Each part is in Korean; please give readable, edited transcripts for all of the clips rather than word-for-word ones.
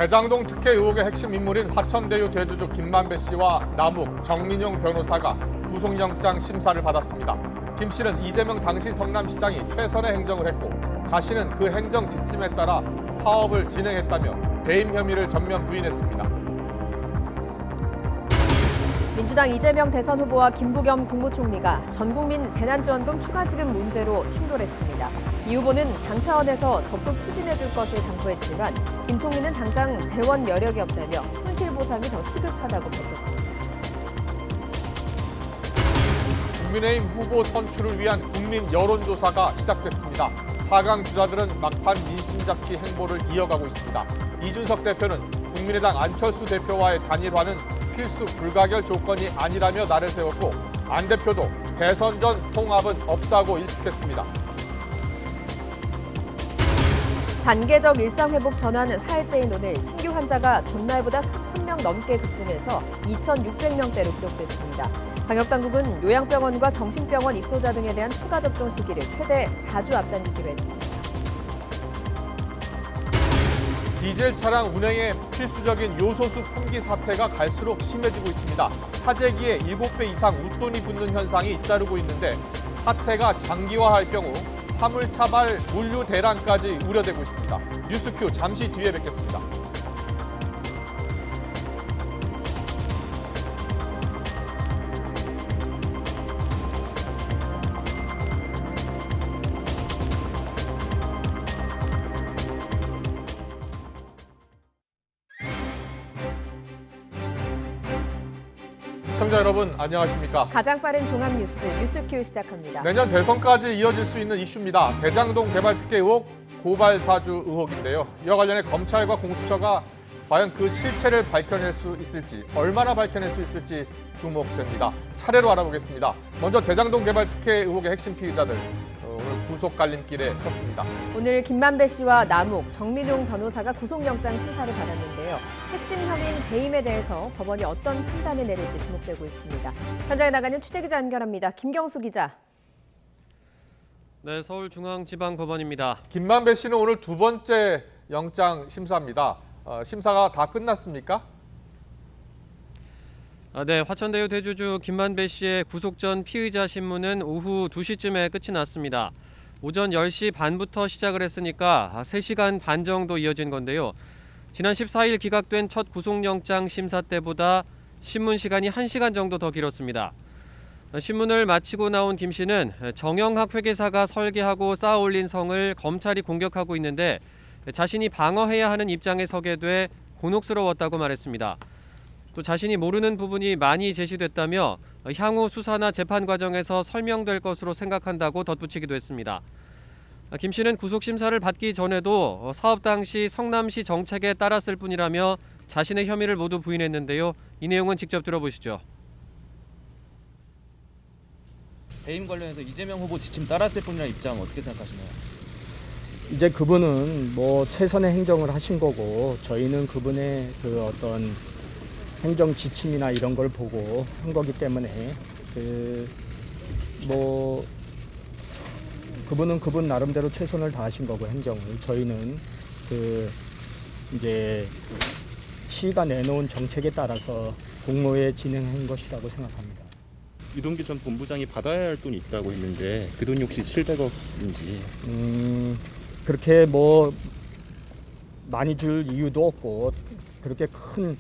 대장동 특혜 의혹의 핵심 인물인 화천대유 대주주 김만배 씨와 남욱, 정민용 변호사가 구속영장 심사를 받았습니다. 김 씨는 이재명 당시 성남시장이 최선의 행정을 했고 자신은 그 행정 지침에 따라 사업을 진행했다며 배임 혐의를 전면 부인했습니다. 민주당 이재명 대선 후보와 김부겸 국무총리가 전국민 재난지원금 추가 지급 문제로 충돌했습니다. 이 후보는 당 차원에서 적극 추진해 줄 것을 당부했지만 김 총리는 당장 재원 여력이 없다며 손실보상이 더 시급하다고 밝혔습니다. 국민의힘 후보 선출을 위한 국민 여론조사가 시작됐습니다. 4강 주자들은 막판 민심잡기 행보를 이어가고 있습니다. 이준석 대표는 국민의당 안철수 대표와의 단일화는 필수 불가결 조건이 아니라며 날을 세웠고 안 대표도 대선 전 통합은 없다고 일축했습니다. 단계적 일상회복 전환 사흘째인 오늘 신규 환자가 전날보다 3,000명 넘게 급증해서 2,600명대로 기록됐습니다. 방역당국은 요양병원과 정신병원 입소자 등에 대한 추가 접종 시기를 최대 4주 앞당기기로 했습니다. 디젤 차량 운행에 필수적인 요소수 품귀 사태가 갈수록 심해지고 있습니다. 사재기에 7배 이상 웃돈이 붙는 현상이 잇따르고 있는데 사태가 장기화할 경우 화물차발 물류 대란까지 우려되고 있습니다. 뉴스큐 잠시 뒤에 뵙겠습니다. 시청자 여러분 안녕하십니까? 가장 빠른 종합 뉴스 뉴스큐 시작합니다. 내년 대선까지 이어질 수 있는 이슈입니다. 대장동 개발 특혜 의혹, 고발 사주 의혹인데요. 이와 관련해 검찰과 공수처가 과연 그 실체를 밝혀낼 수 있을지, 얼마나 밝혀낼 수 있을지 주목됩니다. 차례로 알아보겠습니다. 먼저 대장동 개발 특혜 의혹의 핵심 피의자들, 오늘 구속 갈림길에 섰습니다. 오늘 김만배 씨와 남욱, 정민용 변호사가 구속영장 심사를 받았는데요. 핵심 혐의인 배임에 대해서 법원이 어떤 판단을 내릴지 주목되고 있습니다. 현장에 나가는 취재기자 연결합니다. 김경수 기자. 네, 서울중앙지방법원입니다. 김만배 씨는 오늘 두 번째 영장 심사입니다. 심사가 다 끝났습니까? 네, 화천대유 대주주 김만배 씨의 구속 전 피의자 신문은 오후 2시쯤에 끝이 났습니다. 오전 10시 반부터 시작을 했으니까 3시간 반 정도 이어진 건데요. 지난 14일 기각된 첫 구속영장 심사 때보다 신문 시간이 1시간 정도 더 길었습니다. 신문을 마치고 나온 김 씨는 정영학 회계사가 설계하고 쌓아 올린 성을 검찰이 공격하고 있는데 자신이 방어해야 하는 입장에 서게 돼 곤혹스러웠다고 말했습니다. 또 자신이 모르는 부분이 많이 제시됐다며 향후 수사나 재판 과정에서 설명될 것으로 생각한다고 덧붙이기도 했습니다. 김 씨는 구속심사를 받기 전에도 사업 당시 성남시 정책에 따랐을 뿐이라며 자신의 혐의를 모두 부인했는데요. 이 내용은 직접 들어보시죠. 배임 관련해서 이재명 후보 지침 따랐을 뿐이라는 입장 어떻게 생각하시나요? 이제 그분은 뭐 최선의 행정을 하신 거고 저희는 그분의 그 어떤 행정 지침이나 이런 걸 보고 한 거기 때문에 그분은 그분 나름대로 최선을 다하신 거고 행정을 저희는 이제 시가 내놓은 정책에 따라서 공모에 진행한 것이라고 생각합니다. 유동규 전 본부장이 받아야 할 돈이 있다고 했는데 그 돈이 혹시 700억인지 그렇게 뭐 많이 줄 이유도 없고 그렇게 큰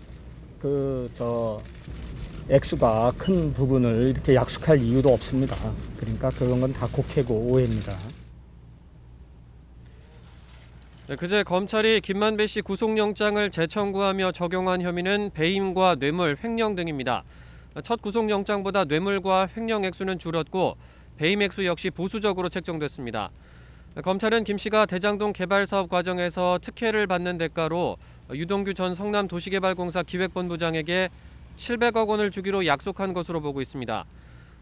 액수가 큰 부분을 이렇게 약속할 이유도 없습니다. 그러니까 그런 건 다 곡해고 오해입니다. 네, 그제 검찰이 김만배 씨 구속영장을 재청구하며 적용한 혐의는 배임과 뇌물, 횡령 등입니다. 첫 구속영장보다 뇌물과 횡령 액수는 줄었고 배임 액수 역시 보수적으로 책정됐습니다. 검찰은 김 씨가 대장동 개발 사업 과정에서 특혜를 받는 대가로 유동규 전 성남도시개발공사 기획본부장에게 700억 원을 주기로 약속한 것으로 보고 있습니다.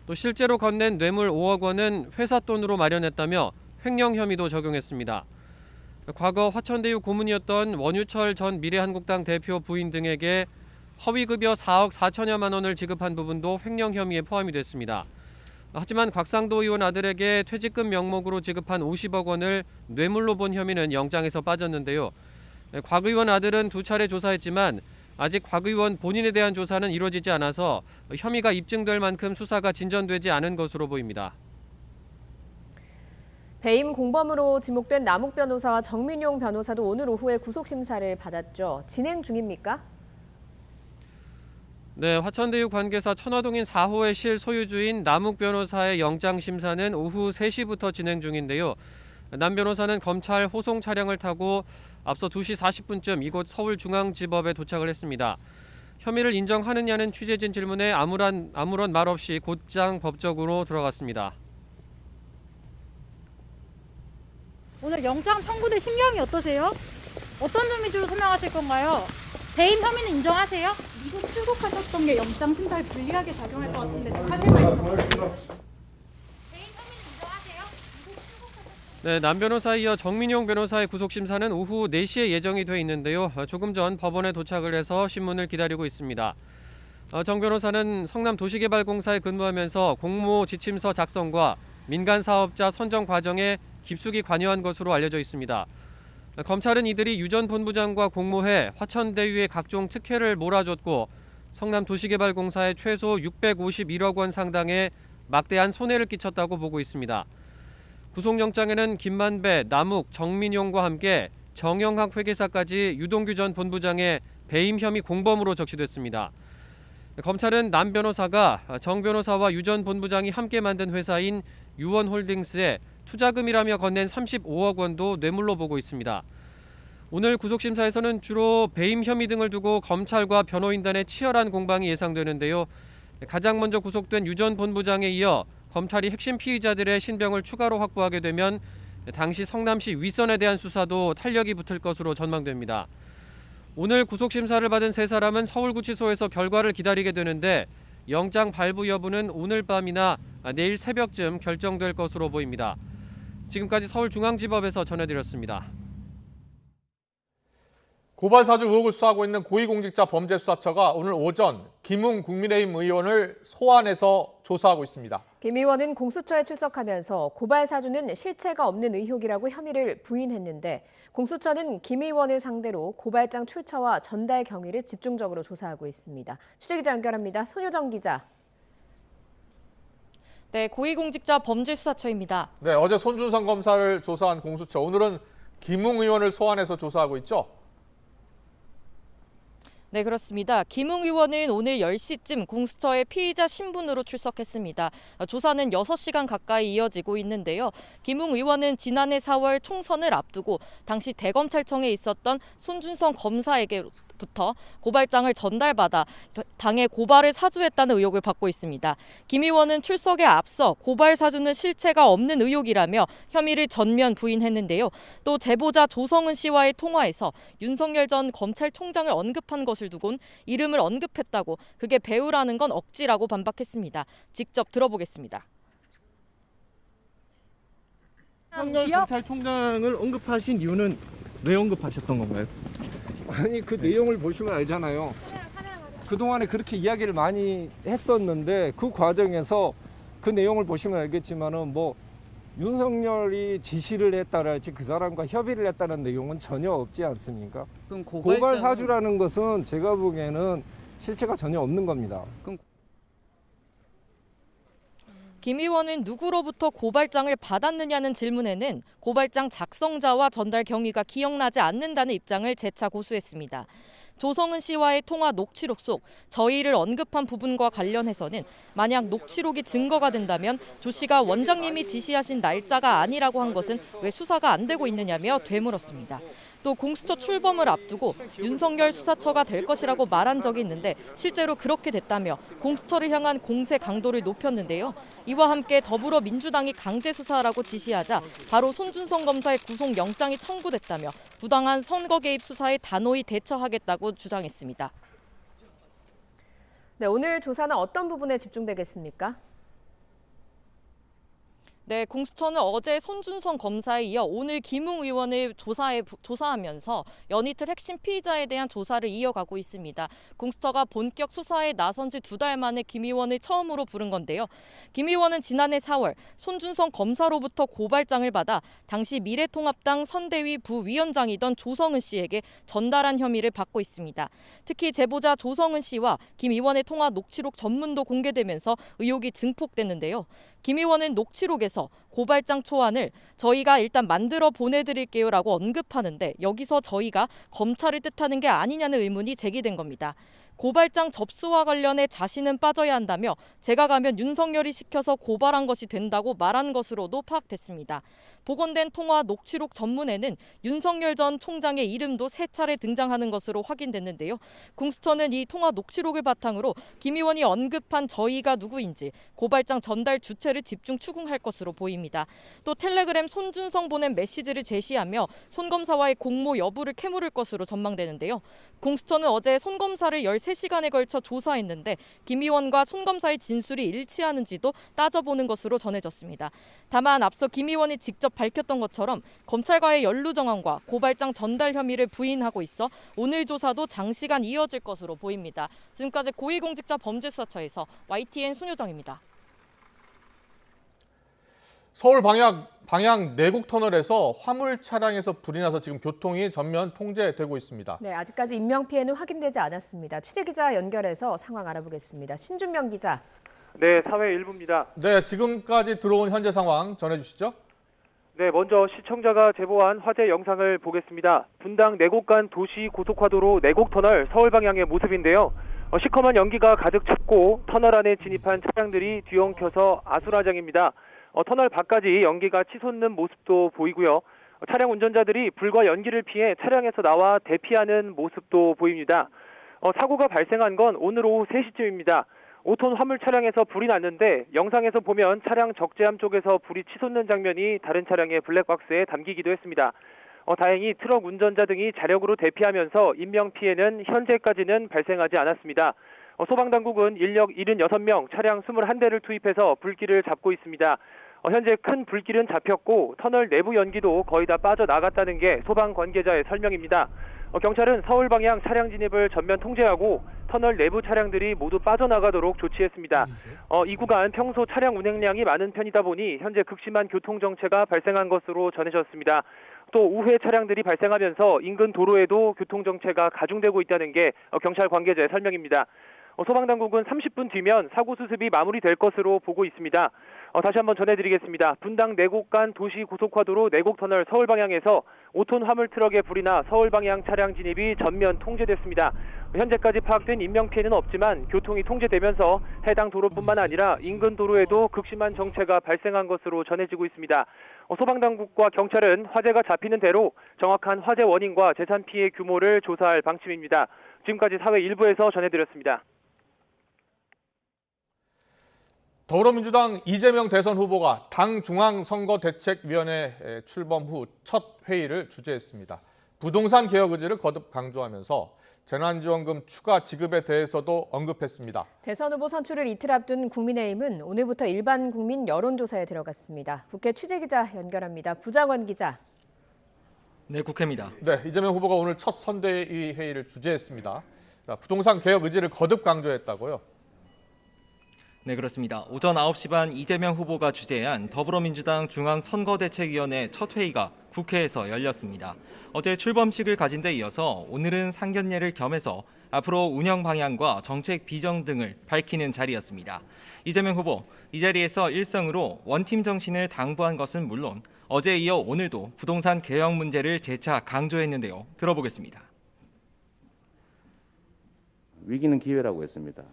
또 실제로 건넨 뇌물 5억 원은 회사 돈으로 마련했다며 횡령 혐의도 적용했습니다. 과거 화천대유 고문이었던 원유철 전 미래한국당 대표 부인 등에게 허위급여 4억 4천여만 원을 지급한 부분도 횡령 혐의에 포함이 됐습니다. 하지만 곽상도 의원 아들에게 퇴직금 명목으로 지급한 50억 원을 뇌물로 본 혐의는 영장에서 빠졌는데요. 곽 의원 아들은 2차례 조사했지만 아직 곽 의원 본인에 대한 조사는 이루어지지 않아서 혐의가 입증될 만큼 수사가 진전되지 않은 것으로 보입니다. 배임 공범으로 지목된 남욱 변호사와 정민용 변호사도 오늘 오후에 구속심사를 받았죠. 진행 중입니까? 네, 화천대유 관계사 천화동인 4호의 실소유주인 남욱 변호사의 영장심사는 오후 3시부터 진행 중인데요. 남 변호사는 검찰 호송 차량을 타고 앞서 2시 40분쯤 이곳 서울중앙지법에 도착을 했습니다. 혐의를 인정하느냐는 취재진 질문에 아무런 말 없이 곧장 법정으로 들어갔습니다. 오늘 영장 청구된 심경이 어떠세요? 어떤 점 위주로 설명하실 건가요? 배임 혐의는 인정하세요? 미국 출국하셨던 게 영장 심사에 불리하게 작용할 것 같은데 하실 말씀 없으세요? 배임 혐의는 인정하세요? 미국 출국하셨던 네, 남 변호사에 이어 정민용 변호사의 구속심사는 오후 4시에 예정이 돼 있는데요. 조금 전 법원에 도착을 해서 신문을 기다리고 있습니다. 정 변호사는 성남도시개발공사에 근무하면서 공모 지침서 작성과 민간사업자 선정 과정에 깊숙이 관여한 것으로 알려져 있습니다. 검찰은 이들이 유 전 본부장과 공모해 화천대유의 각종 특혜를 몰아줬고 성남도시개발공사에 최소 651억 원 상당의 막대한 손해를 끼쳤다고 보고 있습니다. 구속영장에는 김만배, 남욱, 정민용과 함께 정영학 회계사까지 유동규 전 본부장의 배임 혐의 공범으로 적시됐습니다. 검찰은 남 변호사가 정 변호사와 유 전 본부장이 함께 만든 회사인 유원홀딩스에 투자금이라며 건넨 35억 원도 뇌물로 보고 있습니다. 오늘 구속심사에서는 주로 배임 혐의 등을 두고 검찰과 변호인단의 치열한 공방이 예상되는데요. 가장 먼저 구속된 유 전 본부장에 이어 검찰이 핵심 피의자들의 신병을 추가로 확보하게 되면 당시 성남시 윗선에 대한 수사도 탄력이 붙을 것으로 전망됩니다. 오늘 구속심사를 받은 3사람은 서울구치소에서 결과를 기다리게 되는데 영장 발부 여부는 오늘 밤이나 내일 새벽쯤 결정될 것으로 보입니다. 지금까지 서울중앙지법에서 전해드렸습니다. 고발사주 의혹을 수사하고 있는 고위공직자 범죄수사처가 오늘 오전 김웅 국민의힘 의원을 소환해서 조사하고 있습니다. 김 의원은 공수처에 출석하면서 고발 사주는 실체가 없는 의혹이라고 혐의를 부인했는데 공수처는 김 의원을 상대로 고발장 출처와 전달 경위를 집중적으로 조사하고 있습니다. 취재기자 연결합니다. 손효정 기자. 네, 고위공직자 범죄수사처입니다. 네, 어제 손준성 검사를 조사한 공수처, 오늘은 김웅 의원을 소환해서 조사하고 있죠? 네, 그렇습니다. 김웅 의원은 오늘 10시쯤 공수처의 피의자 신분으로 출석했습니다. 조사는 6시간 가까이 이어지고 있는데요. 김웅 의원은 지난해 4월 총선을 앞두고 당시 대검찰청에 있었던 손준성 검사에게부터 고발장을 전달받아 당에 고발을 사주했다는 의혹을 받고 있습니다. 김 의원은 출석에 앞서 고발 사주는 실체가 없는 의혹이라며 혐의를 전면 부인했는데요. 또 제보자 조성은 씨와의 통화에서 윤석열 전 검찰총장을 언급한 것을 두곤 이름을 언급했다고 그게 배우라는 건 억지라고 반박했습니다. 직접 들어보겠습니다. 윤석열 검찰총장을 언급하신 이유는 왜 언급하셨던 건가요? 아니 그 내용을 보시면 알잖아요. 그동안에 그렇게 이야기를 많이 했었는데 그 과정에서 그 내용을 보시면 알겠지만은 뭐 윤석열이 지시를 했다랄지 그 사람과 협의를 했다는 내용은 전혀 없지 않습니까? 그럼 고발 사주라는 것은 제가 보기에는 실체가 전혀 없는 겁니다. 김 의원은 누구로부터 고발장을 받았느냐는 질문에는 고발장 작성자와 전달 경위가 기억나지 않는다는 입장을 재차 고수했습니다. 조성은 씨와의 통화 녹취록 속 저희를 언급한 부분과 관련해서는 만약 녹취록이 증거가 된다면 조 씨가 원장님이 지시하신 날짜가 아니라고 한 것은 왜 수사가 안 되고 있느냐며 되물었습니다. 또 공수처 출범을 앞두고 윤석열 수사처가 될 것이라고 말한 적이 있는데 실제로 그렇게 됐다며 공수처를 향한 공세 강도를 높였는데요. 이와 함께 더불어민주당이 강제 수사하라고 지시하자 바로 손준성 검사의 구속영장이 청구됐다며 부당한 선거 개입 수사에 단호히 대처하겠다고 주장했습니다. 네, 오늘 조사는 어떤 부분에 집중되겠습니까? 네, 공수처는 어제 손준성 검사에 이어 오늘 김웅 의원을 조사하면서 연이틀 핵심 피의자에 대한 조사를 이어가고 있습니다. 공수처가 본격 수사에 나선 지 2달 만에 김 의원을 처음으로 부른 건데요. 김 의원은 지난해 4월 손준성 검사로부터 고발장을 받아 당시 미래통합당 선대위 부위원장이던 조성은 씨에게 전달한 혐의를 받고 있습니다. 특히 제보자 조성은 씨와 김 의원의 통화 녹취록 전문도 공개되면서 의혹이 증폭됐는데요. 김 의원은 녹취록에서 고발장 초안을 저희가 일단 만들어 보내드릴게요라고 언급하는데 여기서 저희가 검찰을 뜻하는 게 아니냐는 의문이 제기된 겁니다. 고발장 접수와 관련해 자신은 빠져야 한다며 제가 가면 윤석열이 시켜서 고발한 것이 된다고 말한 것으로도 파악됐습니다. 복원된 통화 녹취록 전문에는 윤석열 전 총장의 이름도 3차례 등장하는 것으로 확인됐는데요. 공수처는 이 통화 녹취록을 바탕으로 김 의원이 언급한 저희가 누구인지 고발장 전달 주체를 집중 추궁할 것으로 보입니다. 또 텔레그램 손준성 보낸 메시지를 제시하며 손 검사와의 공모 여부를 캐물을 것으로 전망되는데요. 공수처는 어제 손 검사를 13시간에 걸쳐 조사했는데 김 의원과 손 검사의 진술이 일치하는지도 따져보는 것으로 전해졌습니다. 다만 앞서 김 의원이 직접 밝혔던 것처럼 검찰과의 연루 정황과 고발장 전달 혐의를 부인하고 있어 오늘 조사도 장시간 이어질 것으로 보입니다. 지금까지 고위공직자범죄수사처에서 YTN 손효정입니다. 서울 방향 내곡 터널에서 화물 차량에서 불이 나서 지금 교통이 전면 통제되고 있습니다. 네, 아직까지 인명 피해는 확인되지 않았습니다. 취재기자 연결해서 상황 알아보겠습니다. 신준명 기자. 네, 사회 일부입니다. 네, 지금까지 들어온 현재 상황 전해주시죠. 네, 먼저 시청자가 제보한 화재 영상을 보겠습니다. 분당 내곡 간 도시 고속화도로 내곡 터널 서울 방향의 모습인데요. 시커먼 연기가 가득 찼고 터널 안에 진입한 차량들이 뒤엉켜서 아수라장입니다. 터널 밖까지 연기가 치솟는 모습도 보이고요. 차량 운전자들이 불과 연기를 피해 차량에서 나와 대피하는 모습도 보입니다. 사고가 발생한 건 오늘 오후 3시쯤입니다. 5톤 화물 차량에서 불이 났는데 영상에서 보면 차량 적재함 쪽에서 불이 치솟는 장면이 다른 차량의 블랙박스에 담기기도 했습니다. 다행히 트럭 운전자 등이 자력으로 대피하면서 인명피해는 현재까지는 발생하지 않았습니다. 소방당국은 인력 76명, 차량 21대를 투입해서 불길을 잡고 있습니다. 현재 큰 불길은 잡혔고 터널 내부 연기도 거의 다 빠져나갔다는 게 소방 관계자의 설명입니다. 경찰은 서울 방향 차량 진입을 전면 통제하고 터널 내부 차량들이 모두 빠져나가도록 조치했습니다. 이 구간 평소 차량 운행량이 많은 편이다 보니 현재 극심한 교통정체가 발생한 것으로 전해졌습니다. 또 우회 차량들이 발생하면서 인근 도로에도 교통정체가 가중되고 있다는 게 경찰 관계자의 설명입니다. 소방당국은 30분 뒤면 사고 수습이 마무리될 것으로 보고 있습니다. 다시 한번 전해드리겠습니다. 분당 내곡 간 도시 고속화도로 내곡터널 서울 방향에서 5톤 화물 트럭에 불이 나 서울 방향 차량 진입이 전면 통제됐습니다. 현재까지 파악된 인명피해는 없지만 교통이 통제되면서 해당 도로뿐만 아니라 인근 도로에도 극심한 정체가 발생한 것으로 전해지고 있습니다. 소방당국과 경찰은 화재가 잡히는 대로 정확한 화재 원인과 재산 피해 규모를 조사할 방침입니다. 지금까지 사회 일부에서 전해드렸습니다. 더불어민주당 이재명 대선 후보가 당 중앙선거대책위원회 출범 후 첫 회의를 주재했습니다. 부동산 개혁 의지를 거듭 강조하면서 재난지원금 추가 지급에 대해서도 언급했습니다. 대선 후보 선출을 이틀 앞둔 국민의힘은 오늘부터 일반 국민 여론조사에 들어갔습니다. 국회 취재기자 연결합니다. 부장원 기자. 네, 국회입니다. 네, 이재명 후보가 오늘 첫 선대위 회의를 주재했습니다. 부동산 개혁 의지를 거듭 강조했다고요? 네, 그렇습니다. 오전 9시 반 이재명 후보가 주재한 더불어민주당 중앙선거대책위원회 첫 회의가 국회에서 열렸습니다. 어제 출범식을 가진 데 이어서 오늘은 상견례를 겸해서 앞으로 운영 방향과 정책 비전 등을 밝히는 자리였습니다. 이재명 후보, 이 자리에서 일성으로 원팀 정신을 당부한 것은 물론 어제에 이어 오늘도 부동산 개혁 문제를 재차 강조했는데요. 들어보겠습니다. 위기는 기회라고 했습니다.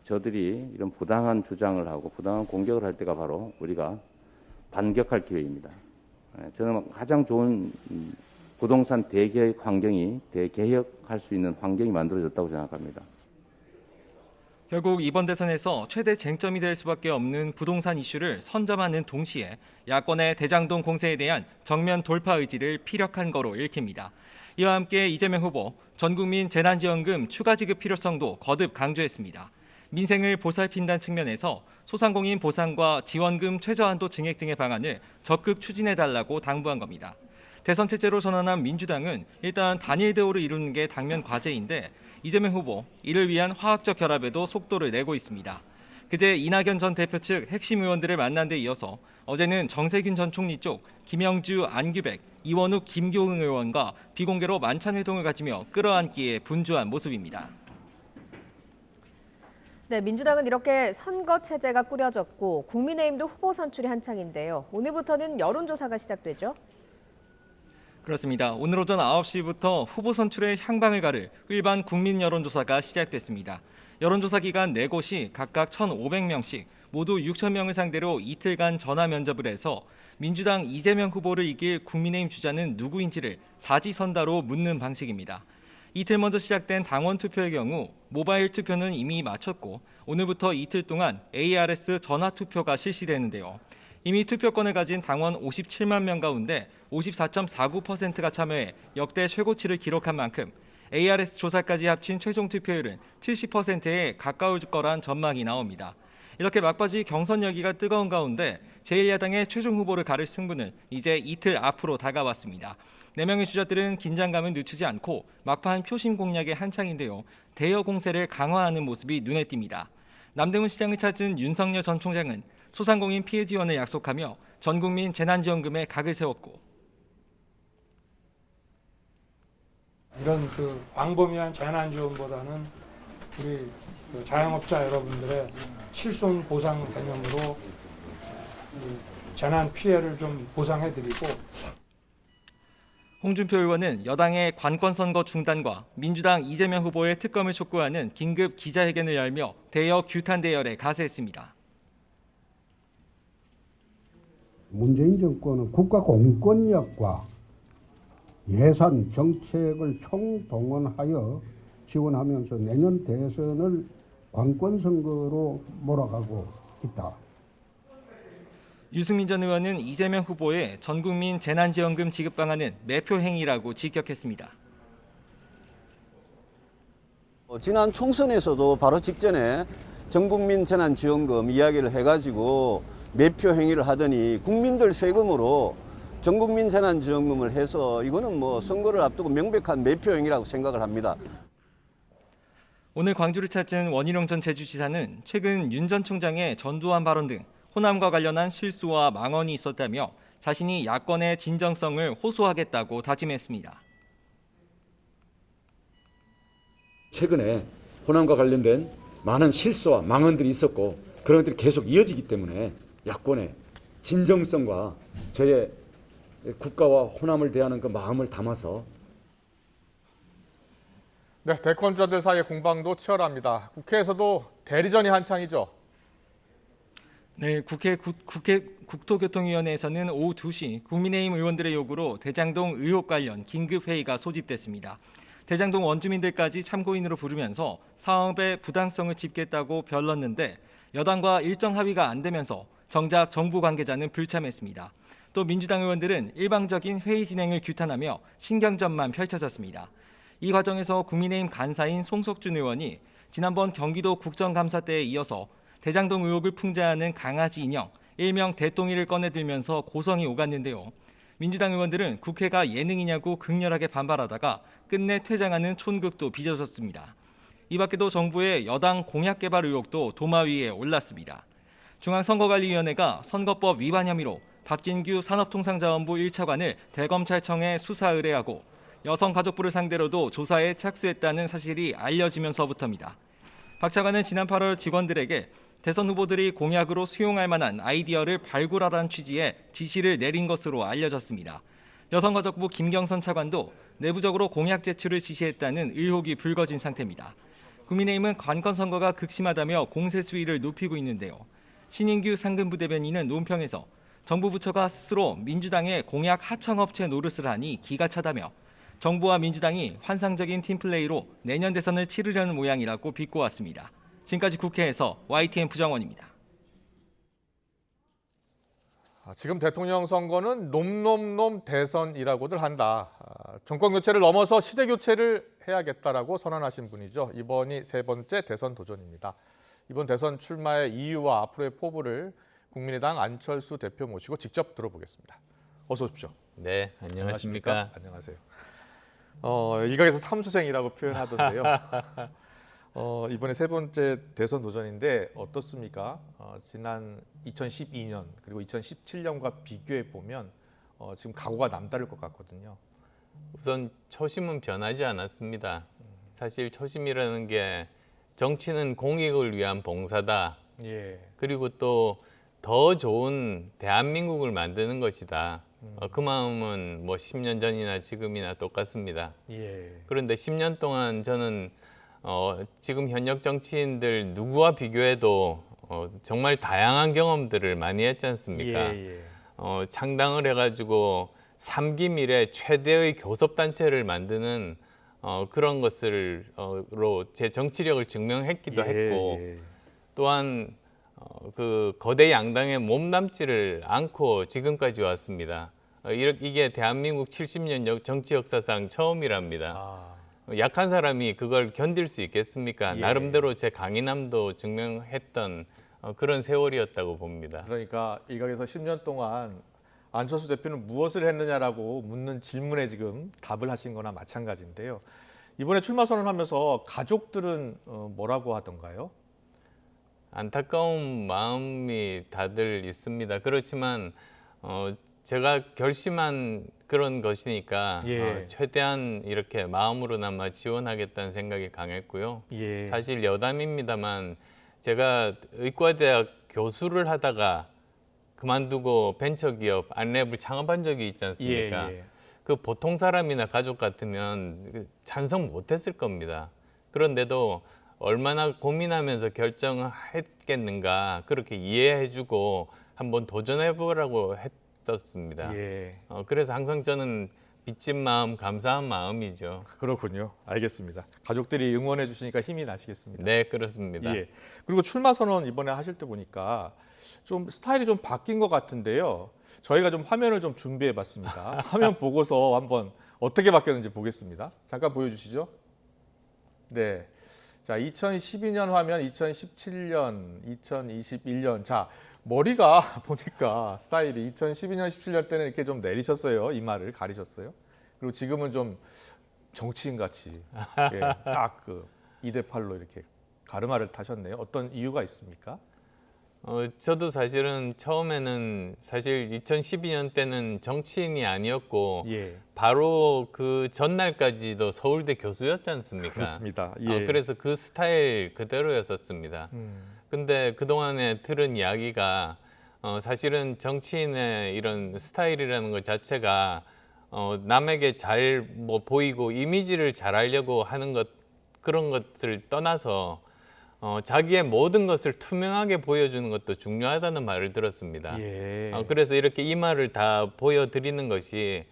저들이 이런 부당한 주장을 하고 부당한 공격을 할 때가 바로 우리가 반격할 기회입니다. 저는 가장 좋은 부동산 대개혁 환경이 대개혁할 수 있는 환경이 만들어졌다고 생각합니다. 결국 이번 대선에서 최대 쟁점이 될 수밖에 없는 부동산 이슈를 선점하는 동시에 야권의 대장동 공세에 대한 정면 돌파 의지를 피력한 거로 읽힙니다. 이와 함께 이재명 후보 전국민 재난지원금 추가 지급 필요성도 거듭 강조했습니다. 민생을 보살핀다는 측면에서 소상공인 보상과 지원금 최저한도 증액 등의 방안을 적극 추진해달라고 당부한 겁니다. 대선 체제로 전환한 민주당은 일단 단일 대우를 이루는 게 당면 과제인데 이재명 후보 이를 위한 화학적 결합에도 속도를 내고 있습니다. 그제 이낙연 전 대표 측 핵심 의원들을 만난 데 이어서 어제는 정세균 전 총리 쪽 김영주, 안규백, 이원욱, 김교흥 의원과 비공개로 만찬 회동을 가지며 끌어안기에 분주한 모습입니다. 네, 민주당은 이렇게 선거 체제가 꾸려졌고 국민의힘도 후보 선출이 한창인데요. 오늘부터는 여론조사가 시작되죠. 그렇습니다. 오늘 오전 9시부터 후보 선출의 향방을 가를 일반 국민 여론조사가 시작됐습니다. 여론조사 기간 4곳이 각각 1,500명씩 모두 6,000명을 상대로 이틀간 전화 면접을 해서 민주당 이재명 후보를 이길 국민의힘 주자는 누구인지를 사지선다로 묻는 방식입니다. 이틀 먼저 시작된 당원 투표의 경우 모바일 투표는 이미 마쳤고 오늘부터 이틀 동안 ARS 전화 투표가 실시되는데요. 이미 투표권을 가진 당원 57만 명 가운데 54.49%가 참여해 역대 최고치를 기록한 만큼 ARS 조사까지 합친 최종 투표율은 70%에 가까울 거란 전망이 나옵니다. 이렇게 막바지 경선 열기가 뜨거운 가운데 제1야당의 최종 후보를 가를 승부는 이제 이틀 앞으로 다가왔습니다. 4명의 주자들은 긴장감을 늦추지 않고 막판 표심 공략의 한창인데요. 대여 공세를 강화하는 모습이 눈에 띕니다. 남대문 시장을 찾은 윤석열 전 총장은 소상공인 피해 지원을 약속하며 전국민 재난지원금에 각을 세웠고 이런 광범위한 재난지원보다는 우리 자영업자 여러분들의 실손 보상 개념으로 재난 피해를 좀 보상해드리고. 홍준표 의원은 여당의 관권선거 중단과 민주당 이재명 후보의 특검을 촉구하는 긴급 기자회견을 열며 대여 규탄 대열에 가세했습니다. 문재인 정권은 국가 공권력과 예산 정책을 총동원하여 지원하면서 내년 대선을 관권선거로 몰아가고 있다. 유승민 전 의원은 이재명 후보의 전국민 재난지원금 지급 방안은 매표 행위라고 직격했습니다. 지난 총선에서도 바로 직전에 전국민 재난지원금 이야기를 해가지고 매표 행위를 하더니 국민들 세금으로 전국민 재난지원금을 해서 이거는 선거를 앞두고 명백한 매표 행위라고 생각을 합니다. 오늘 광주를 찾은 원희룡 전 제주지사는 최근 윤 전 총장의 전두환 발언 등 호남과 관련한 실수와 망언이 있었다며 자신이 야권의 진정성을 호소하겠다고 다짐했습니다. 최근에 호남과 관련된 많은 실수와 망언들이 있었고 그런 것들이 계속 이어지기 때문에 야권의 진정성과 저의 국가와 호남을 대하는 그 마음을 담아서 네, 대권주자들 사이의 공방도 치열합니다. 국회에서도 대리전이 한창이죠. 네, 국회 국토교통위원회에서는 오후 2시 국민의힘 의원들의 요구로 대장동 의혹 관련 긴급회의가 소집됐습니다. 대장동 원주민들까지 참고인으로 부르면서 사업의 부당성을 짚겠다고 별렀는데 여당과 일정 합의가 안 되면서 정작 정부 관계자는 불참했습니다. 또 민주당 의원들은 일방적인 회의 진행을 규탄하며 신경전만 펼쳐졌습니다. 이 과정에서 국민의힘 간사인 송석준 의원이 지난번 경기도 국정감사 때에 이어서 대장동 의혹을 풍자하는 강아지 인형, 일명 대똥이를 꺼내들면서 고성이 오갔는데요. 민주당 의원들은 국회가 예능이냐고 극렬하게 반발하다가 끝내 퇴장하는 촌극도 빚어졌습니다. 이 밖에도 정부의 여당 공약 개발 의혹도 도마 위에 올랐습니다. 중앙선거관리위원회가 선거법 위반 혐의로 박진규 산업통상자원부 1차관을 대검찰청에 수사 의뢰하고 여성가족부를 상대로도 조사에 착수했다는 사실이 알려지면서부터입니다. 박 차관은 지난 8월 직원들에게 대선 후보들이 공약으로 수용할 만한 아이디어를 발굴하라는 취지의 지시를 내린 것으로 알려졌습니다. 여성가족부 김경선 차관도 내부적으로 공약 제출을 지시했다는 의혹이 불거진 상태입니다. 국민의힘은 관건선거가 극심하다며 공세 수위를 높이고 있는데요. 신인규 상근부 대변인은 논평에서 정부 부처가 스스로 민주당의 공약 하청업체 노릇을 하니 기가 차다며 정부와 민주당이 환상적인 팀플레이로 내년 대선을 치르려는 모양이라고 비꼬았습니다. 지금까지 국회에서 YTN 부정원입니다. 지금 대통령 선거는 놈놈놈 대선이라고들 한다. 정권 교체를 넘어서 시대 교체를 해야겠다라고 선언하신 분이죠. 이번이 세 번째 대선 도전입니다. 이번 대선 출마의 이유와 앞으로의 포부를 국민의당 안철수 대표 모시고 직접 들어보겠습니다. 어서 오십시오. 네, 안녕하십니까? 안녕하세요. 일각에서 삼수생이라고 표현하던데요. 이번에 세 번째 대선 도전인데 어떻습니까? 지난 2012년 그리고 2017년과 비교해 보면 지금 각오가 남다를 것 같거든요. 우선 초심은 변하지 않았습니다. 사실 초심이라는 게 정치는 공익을 위한 봉사다. 예. 그리고 또 더 좋은 대한민국을 만드는 것이다. 그 마음은 뭐 10년 전이나 지금이나 똑같습니다. 예. 그런데 10년 동안 저는 지금 현역 정치인들 누구와 비교해도 정말 다양한 경험들을 많이 했지 않습니까? 창당을 해가지고 3기 미래 최대의 교섭단체를 만드는 그런 것으로 제 정치력을 증명했기도 했고 또한 그 거대 양당에 몸담지를 않고 지금까지 왔습니다. 이게 대한민국 70년 정치 역사상 처음이랍니다. 약한 사람이 그걸 견딜 수 있겠습니까? 나름대로 제 강인함도 증명했던 그런 세월이었다고 봅니다. 그러니까 일각에서 10년 동안 안철수 대표는 무엇을 했느냐라고 묻는 질문에 지금 답을 하신 거나 마찬가지인데요. 이번에 출마 선언하면서 가족들은 뭐라고 하던가요? 안타까운 마음이 다들 있습니다. 그렇지만 제가 결심한 그런 것이니까 최대한 이렇게 마음으로나마 지원하겠다는 생각이 강했고요. 사실 여담입니다만 제가 의과대학 교수를 하다가 그만두고 벤처기업 안랩을 창업한 적이 있지 않습니까? 그 보통 사람이나 가족 같으면 찬성 못했을 겁니다. 그런데도 얼마나 고민하면서 결정했겠는가 그렇게 이해해주고 한번 도전해보라고 했었습니다. 그래서 항상 저는 빚진 마음, 감사한 마음이죠. 그렇군요. 알겠습니다. 가족들이 응원해 주시니까 힘이 나시겠습니다. 네, 그렇습니다. 그리고 출마 선언 이번에 하실 때 보니까 좀 스타일이 좀 바뀐 것 같은데요. 저희가 좀 화면을 좀 준비해 봤습니다. 화면 보고서 한번 어떻게 바뀌었는지 보겠습니다. 잠깐 보여주시죠. 네. 자, 2012년 화면, 2017년, 2021년. 자, 머리가 보니까 스타일이 2012년, 17년 때는 이렇게 좀 내리셨어요. 이마를 가리셨어요. 그리고 지금은 좀 정치인 같이 딱 그 2대8로 이렇게 가르마를 타셨네요. 어떤 이유가 있습니까? 저도 사실은 처음에는 사실 2012년 때는 정치인이 아니었고 바로 그 전날까지도 서울대 교수였지 않습니까? 그렇습니다. 그래서 그 스타일 그대로였었습니다. 근데 그동안에 들은 이야기가 사실은 정치인의 이런 스타일이라는 것 자체가 남에게 잘 뭐 보이고 이미지를 잘 알려고 하는 것 그런 것을 떠나서 자기의 모든 것을 투명하게 보여주는 것도 중요하다는 말을 들었습니다. 그래서 이렇게 이마를 다 보여드리는 것이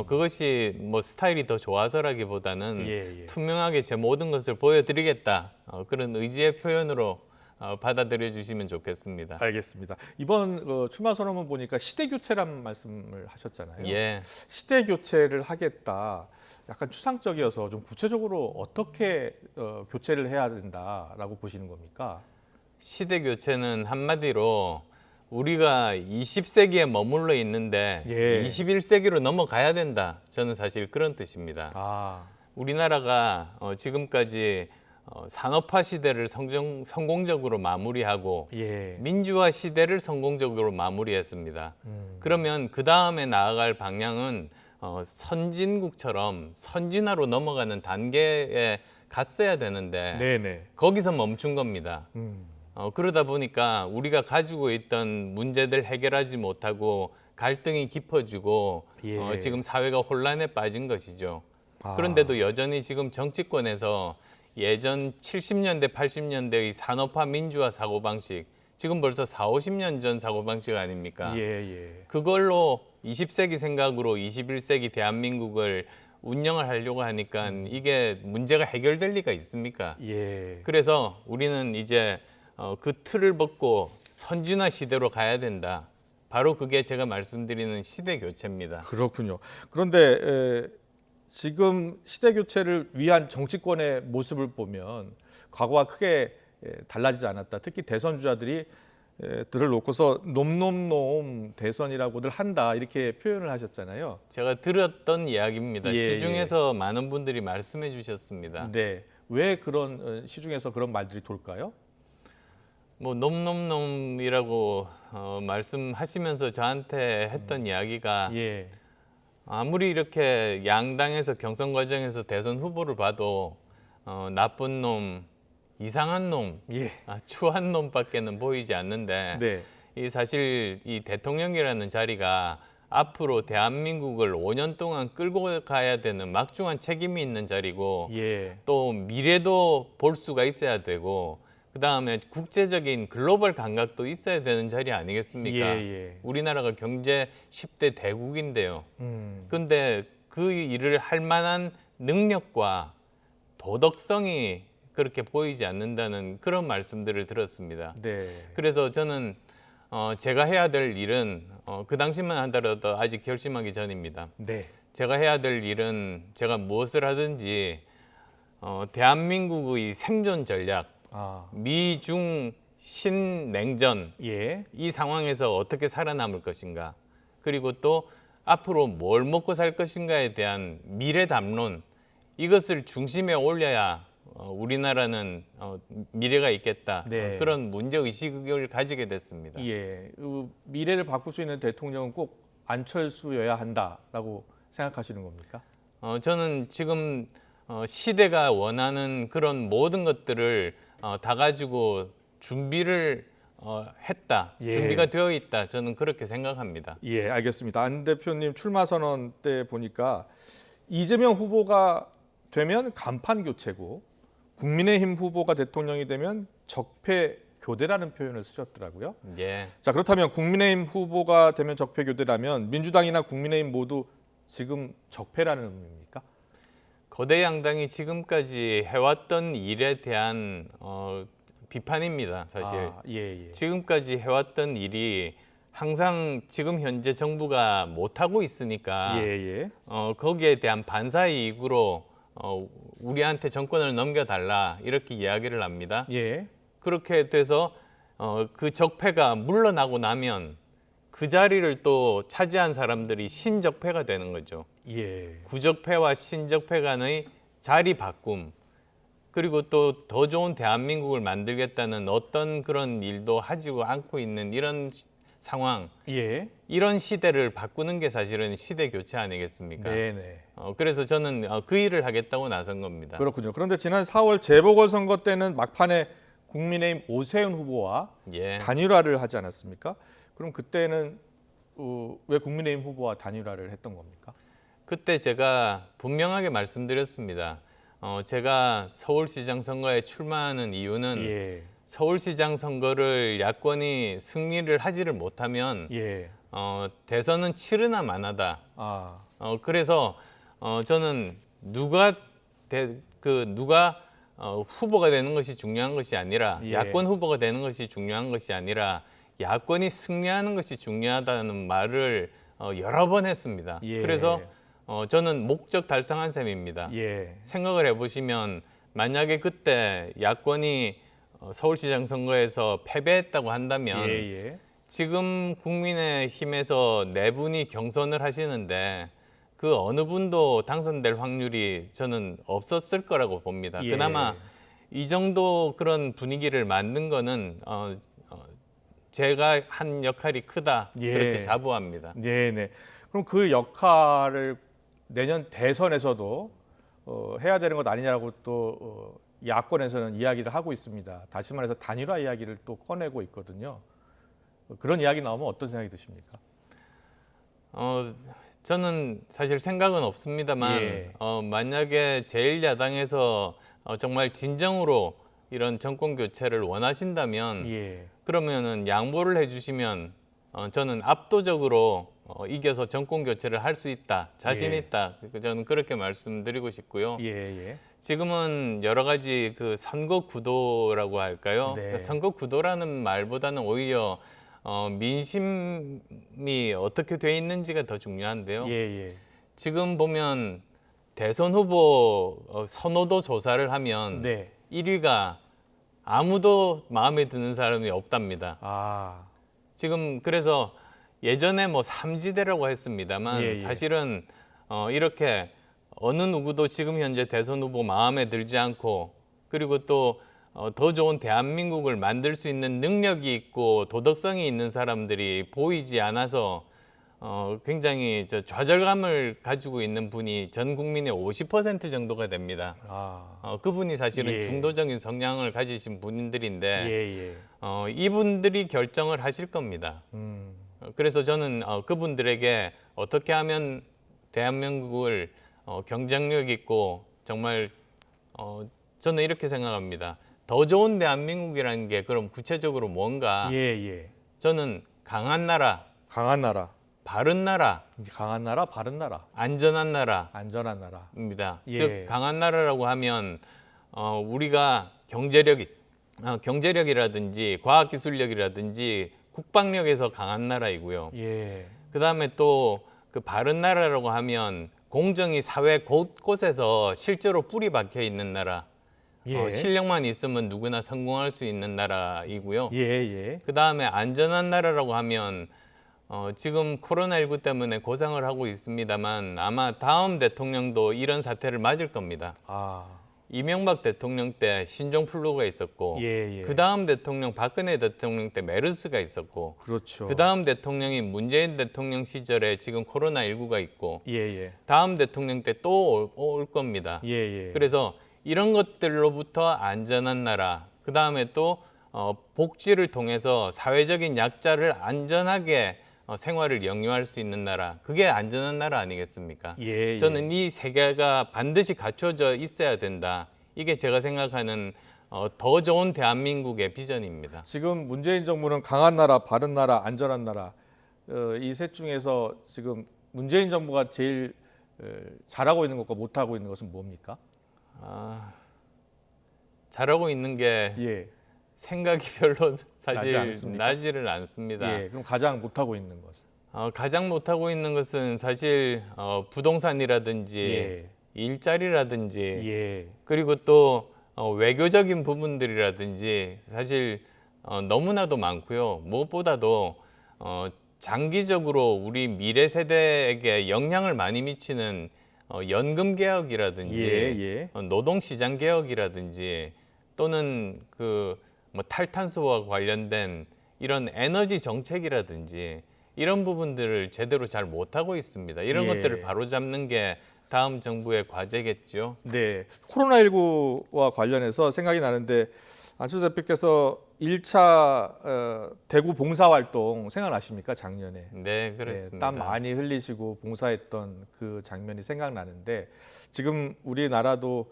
그것이 뭐 스타일이 더 좋아서라기보다는 투명하게 제 모든 것을 보여드리겠다 그런 의지의 표현으로 받아들여 주시면 좋겠습니다. 알겠습니다. 이번 출마 선언문 보니까 시대 교체란 말씀을 하셨잖아요. 예. 시대 교체를 하겠다. 약간 추상적이어서 좀 구체적으로 어떻게 교체를 해야 된다라고 보시는 겁니까? 시대 교체는 한마디로 우리가 20세기에 머물러 있는데 21세기로 넘어가야 된다. 저는 사실 그런 뜻입니다. 우리나라가 지금까지 산업화 시대를 성공적으로 마무리하고 민주화 시대를 성공적으로 마무리했습니다. 그러면 그 다음에 나아갈 방향은 선진국처럼 선진화로 넘어가는 단계에 갔어야 되는데 거기서 멈춘 겁니다. 그러다 보니까 우리가 가지고 있던 문제들 해결하지 못하고 갈등이 깊어지고 지금 사회가 혼란에 빠진 것이죠. 그런데도 여전히 지금 정치권에서 예전 70년대, 80년대의 산업화 민주화 사고방식 지금 벌써 40~50년 전 사고방식 아닙니까? 그걸로 20세기 생각으로 21세기 대한민국을 운영을 하려고 하니까 이게 문제가 해결될 리가 있습니까? 그래서 우리는 이제 그 틀을 벗고 선진화 시대로 가야 된다. 바로 그게 제가 말씀드리는 시대 교체입니다. 그렇군요. 그런데 지금 시대 교체를 위한 정치권의 모습을 보면 과거와 크게 달라지지 않았다. 특히 대선 주자들이 들을 놓고서 놈놈놈 대선이라고들 한다 이렇게 표현을 하셨잖아요. 제가 들었던 이야기입니다. 예, 시중에서 많은 분들이 말씀해 주셨습니다. 네, 왜 그런 시중에서 그런 말들이 돌까요? 뭐 놈놈놈이라고 말씀하시면서 저한테 했던 이야기가 예. 아무리 이렇게 양당에서 경선 과정에서 대선 후보를 봐도 나쁜 놈, 이상한 놈, 예. 추한 놈밖에는 보이지 않는데 네. 이 사실 이 대통령이라는 자리가 앞으로 대한민국을 5년 동안 끌고 가야 되는 막중한 책임이 있는 자리고 예. 또 미래도 볼 수가 있어야 되고 그다음에 국제적인 글로벌 감각도 있어야 되는 자리 아니겠습니까? 예. 우리나라가 경제 10대 대국인데요. 근데 그 일을 할 만한 능력과 도덕성이 그렇게 보이지 않는다는 그런 말씀들을 들었습니다. 네. 그래서 저는 제가 해야 될 일은 그 당시만 하더라도 아직 결심하기 전입니다. 네. 제가 해야 될 일은 제가 무엇을 하든지 대한민국의 생존 전략, 미중 신냉전 예. 이 상황에서 어떻게 살아남을 것인가 그리고 또 앞으로 뭘 먹고 살 것인가에 대한 미래 담론 이것을 중심에 올려야 우리나라는 미래가 있겠다. 네. 그런 문제의식을 가지게 됐습니다. 예. 미래를 바꿀 수 있는 대통령은 꼭 안철수여야 한다라고 생각하시는 겁니까? 저는 지금 시대가 원하는 그런 모든 것들을 다 가지고 준비를 했다. 예. 준비가 되어 있다. 저는 그렇게 생각합니다. 예, 알겠습니다. 안 대표님 출마 선언 때 보니까 이재명 후보가 되면 간판 교체고 국민의힘 후보가 대통령이 되면 적폐 교대라는 표현을 쓰셨더라고요. 예. 자, 그렇다면 국민의힘 후보가 되면 적폐 교대라면 민주당이나 국민의힘 모두 지금 적폐라는 의미입니까? 거대 양당이 지금까지 해왔던 일에 대한 비판입니다. 사실 예. 지금까지 해왔던 일이 항상 지금 현재 정부가 못하고 있으니까 예. 거기에 대한 반사이익으로 우리한테 정권을 넘겨달라 이렇게 이야기를 합니다. 예. 그렇게 돼서 그 적폐가 물러나고 나면 그 자리를 또 차지한 사람들이 신적폐가 되는 거죠. 예. 구적폐와 신적폐 간의 자리 바꿈 그리고 또 더 좋은 대한민국을 만들겠다는 어떤 그런 일도 하지고 않고 있는 이런 상황, 예. 이런 시대를 바꾸는 게 사실은 시대 교체 아니겠습니까? 네네. 그래서 저는 그 일을 하겠다고 나선 겁니다. 그렇군요. 그런데 지난 4월 재보궐선거 때는 막판에 국민의힘 오세훈 후보와 예. 단일화를 하지 않았습니까? 그럼 그때는 왜 국민의힘 후보와 단일화를 했던 겁니까? 그때 제가 분명하게 말씀드렸습니다. 제가 서울시장 선거에 출마하는 이유는 예. 서울시장 선거를 야권이 승리를 하지를 못하면 예. 대선은 치르나 마나다. 아. 그래서 저는 누가 후보가 되는 것이 중요한 것이 아니라 예. 야권 후보가 되는 것이 중요한 것이 아니라 야권이 승리하는 것이 중요하다는 말을 여러 번 했습니다. 예. 그래서 저는 목적 달성한 셈입니다. 예. 생각을 해보시면 만약에 그때 야권이 서울시장 선거에서 패배했다고 한다면 예. 지금 국민의힘에서 네 분이 경선을 하시는데 그 어느 분도 당선될 확률이 저는 없었을 거라고 봅니다. 예. 그나마 이 정도 그런 분위기를 만든 거는 제가 한 역할이 크다 예. 그렇게 자부합니다. 네네. 그럼 그 역할을 내년 대선에서도 해야 되는 것 아니냐라고 또 야권에서는 이야기를 하고 있습니다. 다시 말해서 단일화 이야기를 또 꺼내고 있거든요. 그런 이야기 나오면 어떤 생각이 드십니까? 저는 사실 생각은 없습니다만 예. 만약에 제1야당에서 정말 진정으로 이런 정권 교체를 원하신다면 예. 그러면은 양보를 해주시면 저는 압도적으로 이겨서 정권 교체를 할 수 있다, 자신 예. 있다. 저는 그렇게 말씀드리고 싶고요. 예. 지금은 여러 가지 그 선거 구도라고 할까요? 네. 선거 구도라는 말보다는 오히려 민심이 어떻게 돼 있는지가 더 중요한데요. 예. 지금 보면 대선 후보 선호도 조사를 하면 네. 1위가 아무도 마음에 드는 사람이 없답니다. 지금 그래서 예전에 뭐 삼지대라고 했습니다만 예, 예. 사실은 이렇게 어느 누구도 지금 현재 대선 후보 마음에 들지 않고 그리고 또 더 좋은 대한민국을 만들 수 있는 능력이 있고 도덕성이 있는 사람들이 보이지 않아서 굉장히 좌절감을 가지고 있는 분이 전 국민의 50% 정도가 됩니다. 그분이 사실은 예. 중도적인 성향을 가지신 분들인데 예, 예. 이분들이 결정을 하실 겁니다. 그래서 저는 그분들에게 어떻게 하면 대한민국을 경쟁력 있고 정말 저는 이렇게 생각합니다. 더 좋은 대한민국이라는 게 그럼 구체적으로 뭔가? 예, 예. 저는 강한 나라, 강한 나라, 바른 나라, 강한 나라, 바른 나라, 안전한 나라, 안전한 나라. 입니다. 예. 즉 강한 나라라고 하면 우리가 경제력이라든지 과학기술력이라든지 국방력에서 강한 나라이고요. 예. 그다음에 또 그 바른 나라라고 하면 공정이 사회 곳곳에서 실제로 뿌리 박혀 있는 나라. 예. 실력만 있으면 누구나 성공할 수 있는 나라이고요. 예, 예. 그다음에 안전한 나라라고 하면 지금 코로나19 때문에 고생을 하고 있습니다만 아마 다음 대통령도 이런 사태를 맞을 겁니다. 이명박 대통령 때 신종플루가 있었고 예, 예. 그 다음 대통령 박근혜 대통령 때 메르스가 있었고 그렇죠. 그 다음 대통령이 문재인 대통령 시절에 지금 코로나19가 있고 예, 예. 다음 대통령 때 또 올 겁니다. 예, 예. 그래서 이런 것들로부터 안전한 나라, 그 다음에 또 복지를 통해서 사회적인 약자를 안전하게 생활을 영위할 수 있는 나라, 그게 안전한 나라 아니겠습니까? 예, 예. 저는 이 세 개가 반드시 갖춰져 있어야 된다. 이게 제가 생각하는 더 좋은 대한민국의 비전입니다. 지금 문재인 정부는 강한 나라, 바른 나라, 안전한 나라 이 셋 중에서 지금 문재인 정부가 제일 잘하고 있는 것과 못하고 있는 것은 뭡니까? 잘하고 있는 게 예. 생각이 별로 사실 않습니까? 나지를 않습니다. 예, 그럼 가장 못하고 있는 것은? 가장 못하고 있는 것은 사실 부동산이라든지 예. 일자리라든지 예. 그리고 또 외교적인 부분들이라든지 사실 너무나도 많고요. 무엇보다도 장기적으로 우리 미래 세대에게 영향을 많이 미치는 연금 개혁이라든지 예, 예. 노동시장 개혁이라든지 또는 뭐 탈탄소와 관련된 이런 에너지 정책이라든지 이런 부분들을 제대로 잘 못하고 있습니다. 이런 예. 것들을 바로잡는 게 다음 정부의 과제겠죠. 네, 코로나19와 관련해서 생각이 나는데 안철수 대표께서 1차 대구 봉사활동 생각나십니까? 작년에. 네, 그렇습니다. 땀 많이 흘리시고 봉사했던 그 장면이 생각나는데 지금 우리나라도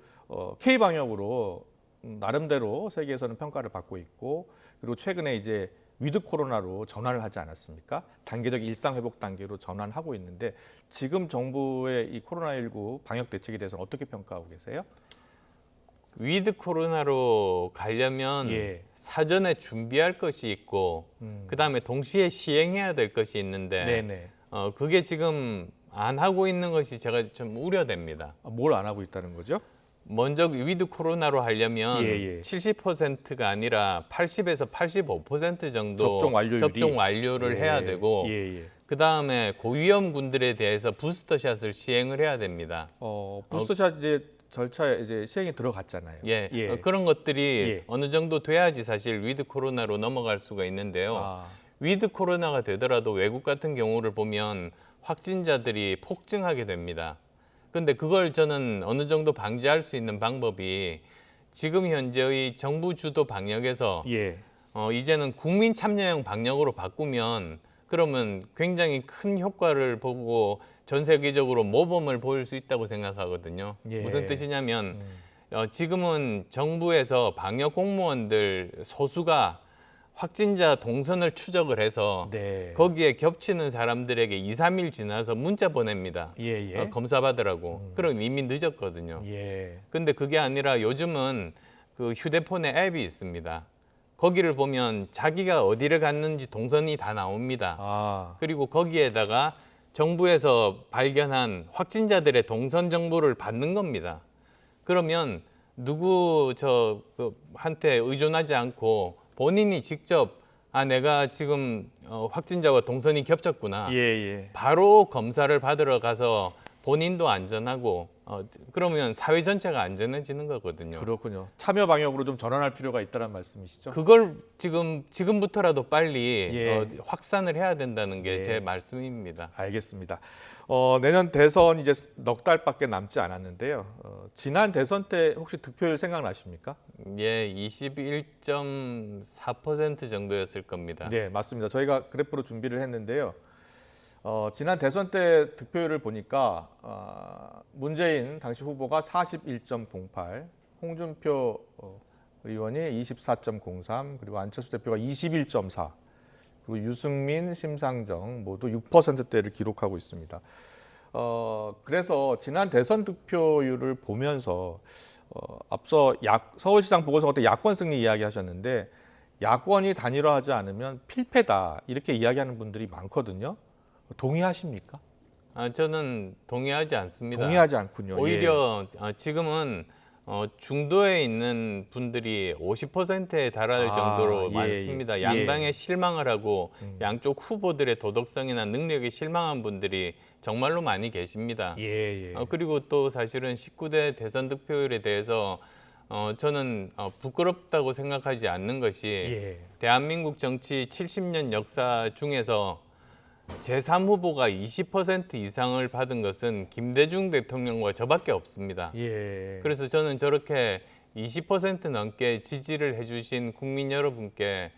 K방역으로 나름대로 세계에서는 평가를 받고 있고 그리고 최근에 이제 위드 코로나로 전환을 하지 않았습니까? 단계적 일상 회복 단계로 전환하고 있는데 지금 정부의 이 코로나19 방역 대책에 대해서 어떻게 평가하고 계세요? 위드 코로나로 가려면 예. 사전에 준비할 것이 있고 그다음에 동시에 시행해야 될 것이 있는데 네네. 그게 지금 안 하고 있는 것이 제가 좀 우려됩니다. 뭘 안 하고 있다는 거죠? 먼저 위드 코로나로 하려면 예, 예. 70%가 아니라 80에서 85% 정도 접종 완료를 예, 해야 되고 예, 예. 그다음에 고위험군들에 대해서 부스터샷을 시행을 해야 됩니다. 부스터샷 이제 절차에 이제 시행이 들어갔잖아요. 예, 예. 그런 것들이 예. 어느 정도 돼야지 사실 위드 코로나로 넘어갈 수가 있는데요. 위드 코로나가 되더라도 외국 같은 경우를 보면 확진자들이 폭증하게 됩니다. 근데 그걸 저는 어느 정도 방지할 수 있는 방법이 지금 현재의 정부 주도 방역에서 예. 이제는 국민 참여형 방역으로 바꾸면 그러면 굉장히 큰 효과를 보고 전 세계적으로 모범을 보일 수 있다고 생각하거든요. 예. 무슨 뜻이냐면 지금은 정부에서 방역 공무원들 소수가 확진자 동선을 추적을 해서 네. 거기에 겹치는 사람들에게 2, 3일 지나서 문자 보냅니다. 예, 예. 검사 받으라고. 그럼 이미 늦었거든요. 예. 근데 그게 아니라 요즘은 그 휴대폰에 앱이 있습니다. 거기를 보면 자기가 어디를 갔는지 동선이 다 나옵니다. 그리고 거기에다가 정부에서 발견한 확진자들의 동선 정보를 받는 겁니다. 그러면 누구 한테 의존하지 않고 본인이 직접 내가 지금 확진자와 동선이 겹쳤구나. 바로 검사를 받으러 가서 본인도 안전하고 그러면 사회 전체가 안전해지는 거거든요. 그렇군요. 참여 방역으로 좀 전환할 필요가 있다는 말씀이시죠? 그걸 지금부터라도 빨리 확산을 해야 된다는 게 제 말씀입니다. 알겠습니다. 내년 대선 이제 넉 달밖에 남지 않았는데요. 지난 대선 때 혹시 득표율 생각나십니까? 예, 21.4% 정도였을 겁니다. 네, 맞습니다. 저희가 그래프로 준비를 했는데요. 지난 대선 때 득표율을 보니까 문재인 당시 후보가 41.08, 홍준표 의원이 24.03, 그리고 안철수 대표가 21.4, 그리고 유승민, 심상정 모두 6%대를 기록하고 있습니다. 그래서 지난 대선 득표율을 보면서 앞서 서울시장 보궐선거 때 야권 승리 이야기하셨는데 야권이 단일화하지 않으면 필패다 이렇게 이야기하는 분들이 많거든요. 동의하십니까? 저는 동의하지 않습니다. 동의하지 않군요. 오히려 지금은 중도에 있는 분들이 50%에 달할 정도로 많습니다. 양당에 실망을 하고 양쪽 후보들의 도덕성이나 능력에 실망한 분들이 정말로 많이 계십니다. 그리고 또 사실은 19대 대선 득표율에 대해서 저는 부끄럽다고 생각하지 않는 것이 대한민국 정치 70년 역사 중에서 제3후보가 20% 이상을 받은 것은 김대중 대통령과 저밖에 없습니다. 그래서 저는 저렇게 20% 넘게 지지를 해주신 국민 여러분께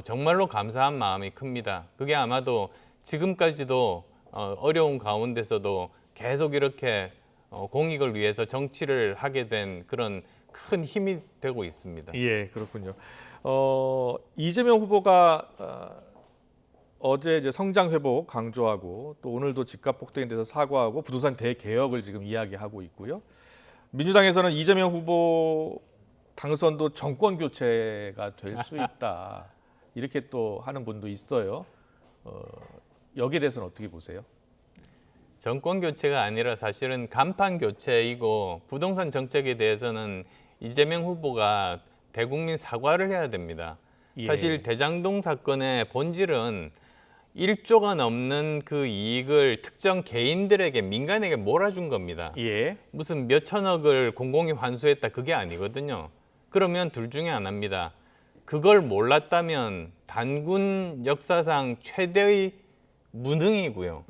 정말로 감사한 마음이 큽니다. 그게 아마도 지금까지도 어려운 가운데서도 계속 이렇게 공익을 위해서 정치를 하게 된 그런 큰 힘이 되고 있습니다. 예, 그렇군요. 이재명 후보가 어제 이제 성장 회복 강조하고 또 오늘도 집값 폭등에 대해서 사과하고 부동산 대개혁을 지금 이야기하고 있고요. 민주당에서는 이재명 후보 당선도 정권 교체가 될 수 있다 이렇게 또 하는 분도 있어요. 여기에 대해서는 어떻게 보세요? 정권 교체가 아니라 사실은 간판 교체이고 부동산 정책에 대해서는 이재명 후보가 대국민 사과를 해야 됩니다. 사실 대장동 사건의 본질은 1조가 넘는 그 이익을 특정 개인들에게 민간에게 몰아준 겁니다. 무슨 몇 천억을 공공이 환수했다 그게 아니거든요. 그러면 둘 중에 하나입니다. 그걸 몰랐다면 단군 역사상 최대의 무능이고요.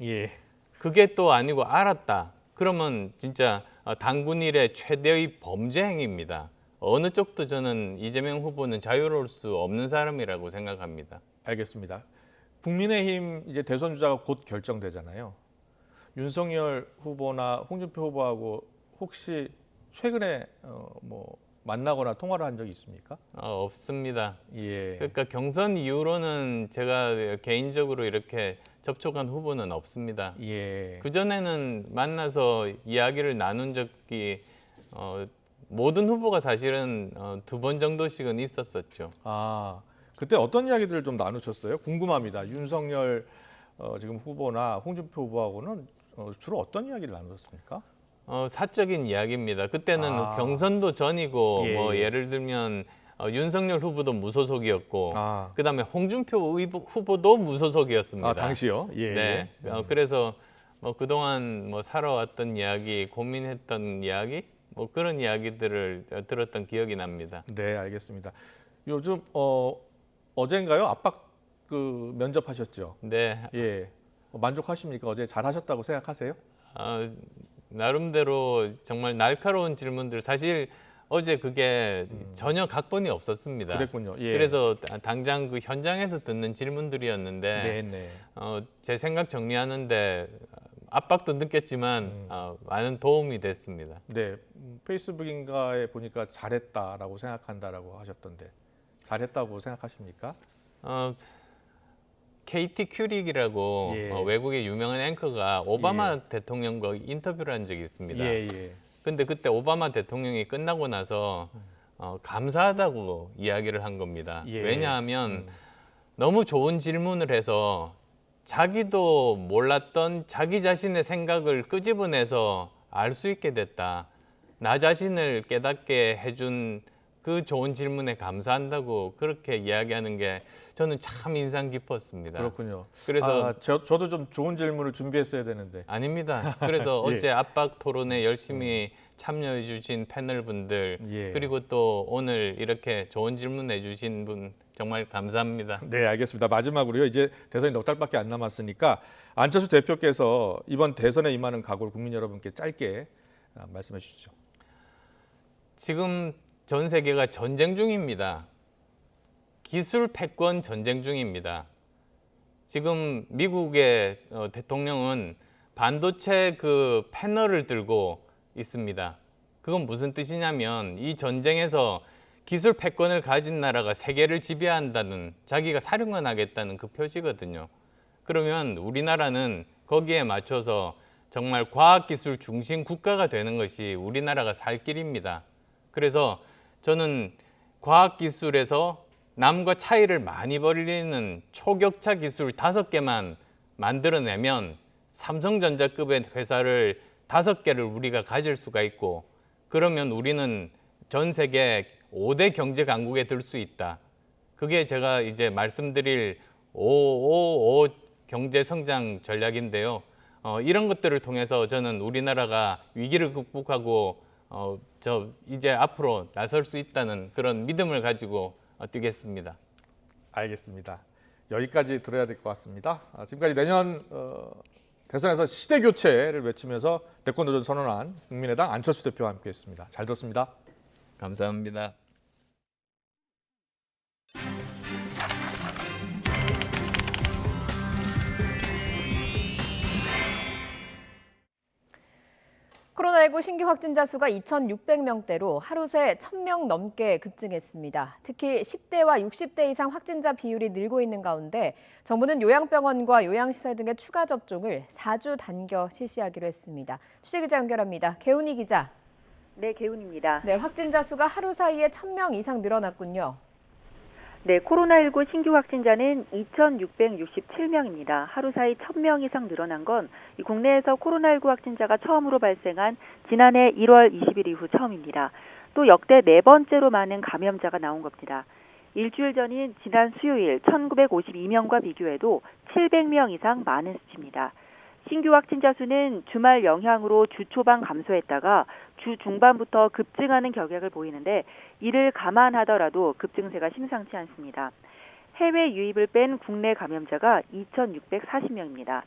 그게 또 아니고 알았다. 그러면 진짜 단군 일의 최대의 범죄 행위입니다. 어느 쪽도 저는 이재명 후보는 자유로울 수 없는 사람이라고 생각합니다. 알겠습니다. 국민의힘 이제 대선 주자가 곧 결정되잖아요. 윤석열 후보나 홍준표 후보하고 혹시 최근에 만나거나 통화를 한 적이 있습니까? 없습니다. 그러니까 경선 이후로는 제가 개인적으로 이렇게 접촉한 후보는 없습니다. 그전에는 만나서 이야기를 나눈 적이 모든 후보가 사실은 2번 정도씩은 있었었죠. 그때 어떤 이야기들을 좀 나누셨어요? 궁금합니다. 윤석열 지금 후보나 홍준표 후보하고는 주로 어떤 이야기를 나누셨습니까? 사적인 이야기입니다. 그때는 경선도 전이고 예를 들면 윤석열 후보도 무소속이었고 그다음에 홍준표 후보도 무소속이었습니다. 당시요? 네. 그래서 그동안 살아왔던 이야기, 고민했던 이야기 그런 이야기들을 들었던 기억이 납니다. 네, 알겠습니다. 요즘 어젠가요? 압박 면접하셨죠? 네. 만족하십니까? 어제 잘하셨다고 생각하세요? 나름대로 정말 날카로운 질문들 사실 어제 그게 전혀 각본이 없었습니다. 그랬군요. 그래서 당장 그 현장에서 듣는 질문들이었는데 제 생각 정리하는데 압박도 느꼈지만 많은 도움이 됐습니다. 네, 페이스북인가에 보니까 잘했다라고 생각한다라고 하셨던데 잘했다고 생각하십니까? KT 큐릭이라고 외국의 유명한 앵커가 오바마 대통령과 인터뷰를 한 적이 있습니다. 근데 그때 오바마 대통령이 끝나고 나서 감사하다고 이야기를 한 겁니다. 왜냐하면 너무 좋은 질문을 해서 자기도 몰랐던 자기 자신의 생각을 끄집어내서 알 수 있게 됐다. 나 자신을 깨닫게 해준 그 좋은 질문에 감사한다고 그렇게 이야기하는 게 저는 참 인상 깊었습니다. 그렇군요. 그래서 저도 좀 좋은 질문을 준비했어야 되는데. 아닙니다. 그래서 예. 어제 압박 토론에 열심히 참여해 주신 패널 분들 예. 그리고 또 오늘 이렇게 좋은 질문 해주신 분 정말 감사합니다. 네, 알겠습니다. 마지막으로요. 이제 대선이 넉 달밖에 안 남았으니까 안철수 대표께서 이번 대선에 임하는 각오를 국민 여러분께 짧게 말씀해 주시죠. 지금 전 세계가 전쟁 중입니다. 기술 패권 전쟁 중입니다. 지금 미국의 대통령은 반도체 그 패널을 들고 있습니다. 그건 무슨 뜻이냐면 이 전쟁에서 기술 패권을 가진 나라가 세계를 지배한다는, 자기가 사령관 하겠다는 그 표시거든요. 그러면 우리나라는 거기에 맞춰서 정말 과학기술 중심 국가가 되는 것이 우리나라가 살 길입니다. 그래서 저는 과학기술에서 남과 차이를 많이 벌리는 초격차 기술 5개만 만들어내면 삼성전자급의 회사를 5개를 우리가 가질 수가 있고, 그러면 우리는 전 세계 5대 경제 강국에 들 수 있다. 그게 제가 이제 말씀드릴 555 경제 성장 전략인데요. 이런 것들을 통해서 저는 우리나라가 위기를 극복하고 이제 앞으로 나설 수 있다는 그런 믿음을 가지고 뛰겠습니다. 알겠습니다. 여기까지 들어야 될 것 같습니다. 지금까지 내년 대선에서 시대 교체를 외치면서 대권 도전 선언한 국민의당 안철수 대표와 함께했습니다. 잘 들었습니다. 감사합니다. 코로나19 신규 확진자 수가 2,600명대로 하루 새 1,000명 넘게 급증했습니다. 특히 10대와 60대 이상 확진자 비율이 늘고 있는 가운데 정부는 요양병원과 요양시설 등의 추가 접종을 4주 단겨 실시하기로 했습니다. 취재기자 연결합니다. 개훈이 기자. 네, 개훈입니다. 네, 확진자 수가 하루 사이에 1,000명 이상 늘어났군요. 네, 코로나19 신규 확진자는 2,667명입니다. 하루 사이 1,000명 이상 늘어난 건 국내에서 코로나19 확진자가 처음으로 발생한 지난해 1월 20일 이후 처음입니다. 또 역대 4번째로 많은 감염자가 나온 겁니다. 일주일 전인 지난 수요일 1,952명과 비교해도 700명 이상 많은 수치입니다. 신규 확진자 수는 주말 영향으로 주 초반 감소했다가 주 중반부터 급증하는 경향을 보이는데 이를 감안하더라도 급증세가 심상치 않습니다. 해외 유입을 뺀 국내 감염자가 2,640명입니다.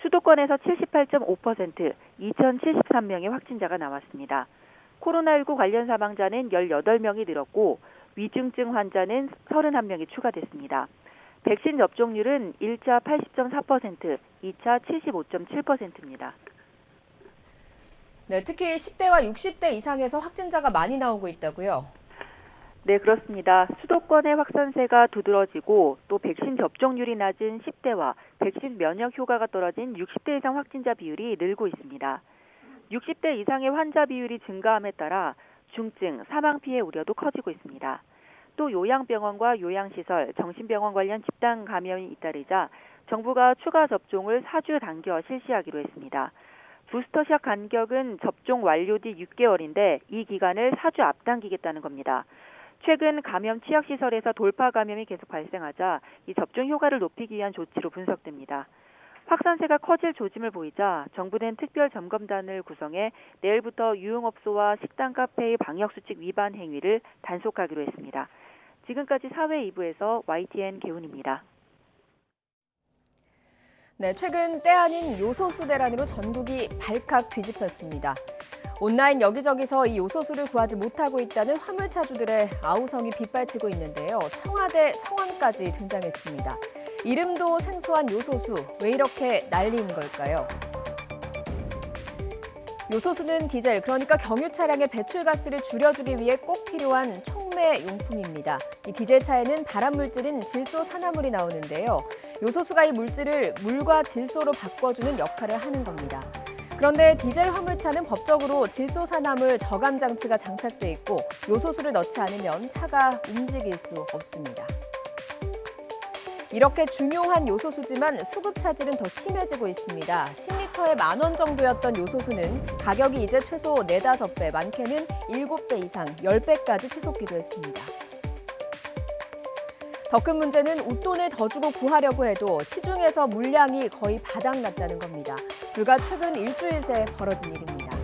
수도권에서 78.5%, 2,073명의 확진자가 나왔습니다. 코로나19 관련 사망자는 18명이 늘었고 위중증 환자는 31명이 추가됐습니다. 백신 접종률은 1차 80.4%, 2차 75.7%입니다. 네, 특히 10대와 60대 이상에서 확진자가 많이 나오고 있다고요? 네, 그렇습니다. 수도권의 확산세가 두드러지고 또 백신 접종률이 낮은 10대와 백신 면역 효과가 떨어진 60대 이상 확진자 비율이 늘고 있습니다. 60대 이상의 환자 비율이 증가함에 따라 중증, 사망 피해 우려도 커지고 있습니다. 또 요양병원과 요양시설, 정신병원 관련 집단 감염이 잇따르자 정부가 추가 접종을 4주 단겨 실시하기로 했습니다. 부스터샷 간격은 접종 완료 뒤 6개월인데 이 기간을 4주 앞당기겠다는 겁니다. 최근 감염 취약시설에서 돌파 감염이 계속 발생하자 이 접종 효과를 높이기 위한 조치로 분석됩니다. 확산세가 커질 조짐을 보이자 정부는 특별 점검단을 구성해 내일부터 유흥업소와 식당, 카페의 방역수칙 위반 행위를 단속하기로 했습니다. 지금까지 사회 2부에서 YTN 개훈입니다. 네, 최근 때 아닌 요소수 대란으로 전국이 발칵 뒤집혔습니다. 온라인 여기저기서 이 요소수를 구하지 못하고 있다는 화물차주들의 아우성이 빗발치고 있는데요. 청와대 청원까지 등장했습니다. 이름도 생소한 요소수, 왜 이렇게 난리인 걸까요? 요소수는 디젤, 그러니까 경유 차량의 배출가스를 줄여주기 위해 꼭 필요한 촉매 용품입니다. 이 디젤차에는 발암물질인 질소산화물이 나오는데요. 요소수가 이 물질을 물과 질소로 바꿔주는 역할을 하는 겁니다. 그런데 디젤 화물차는 법적으로 질소산화물 저감 장치가 장착돼 있고 요소수를 넣지 않으면 차가 움직일 수 없습니다. 이렇게 중요한 요소수지만 수급 차질은 더 심해지고 있습니다. 10리터에 10,000원 정도였던 요소수는 가격이 이제 최소 4, 5배, 많게는 7배 이상, 10배까지 치솟기도 했습니다. 더 큰 문제는 웃돈을 더 주고 구하려고 해도 시중에서 물량이 거의 바닥났다는 겁니다. 불과 최근 일주일 새 벌어진 일입니다.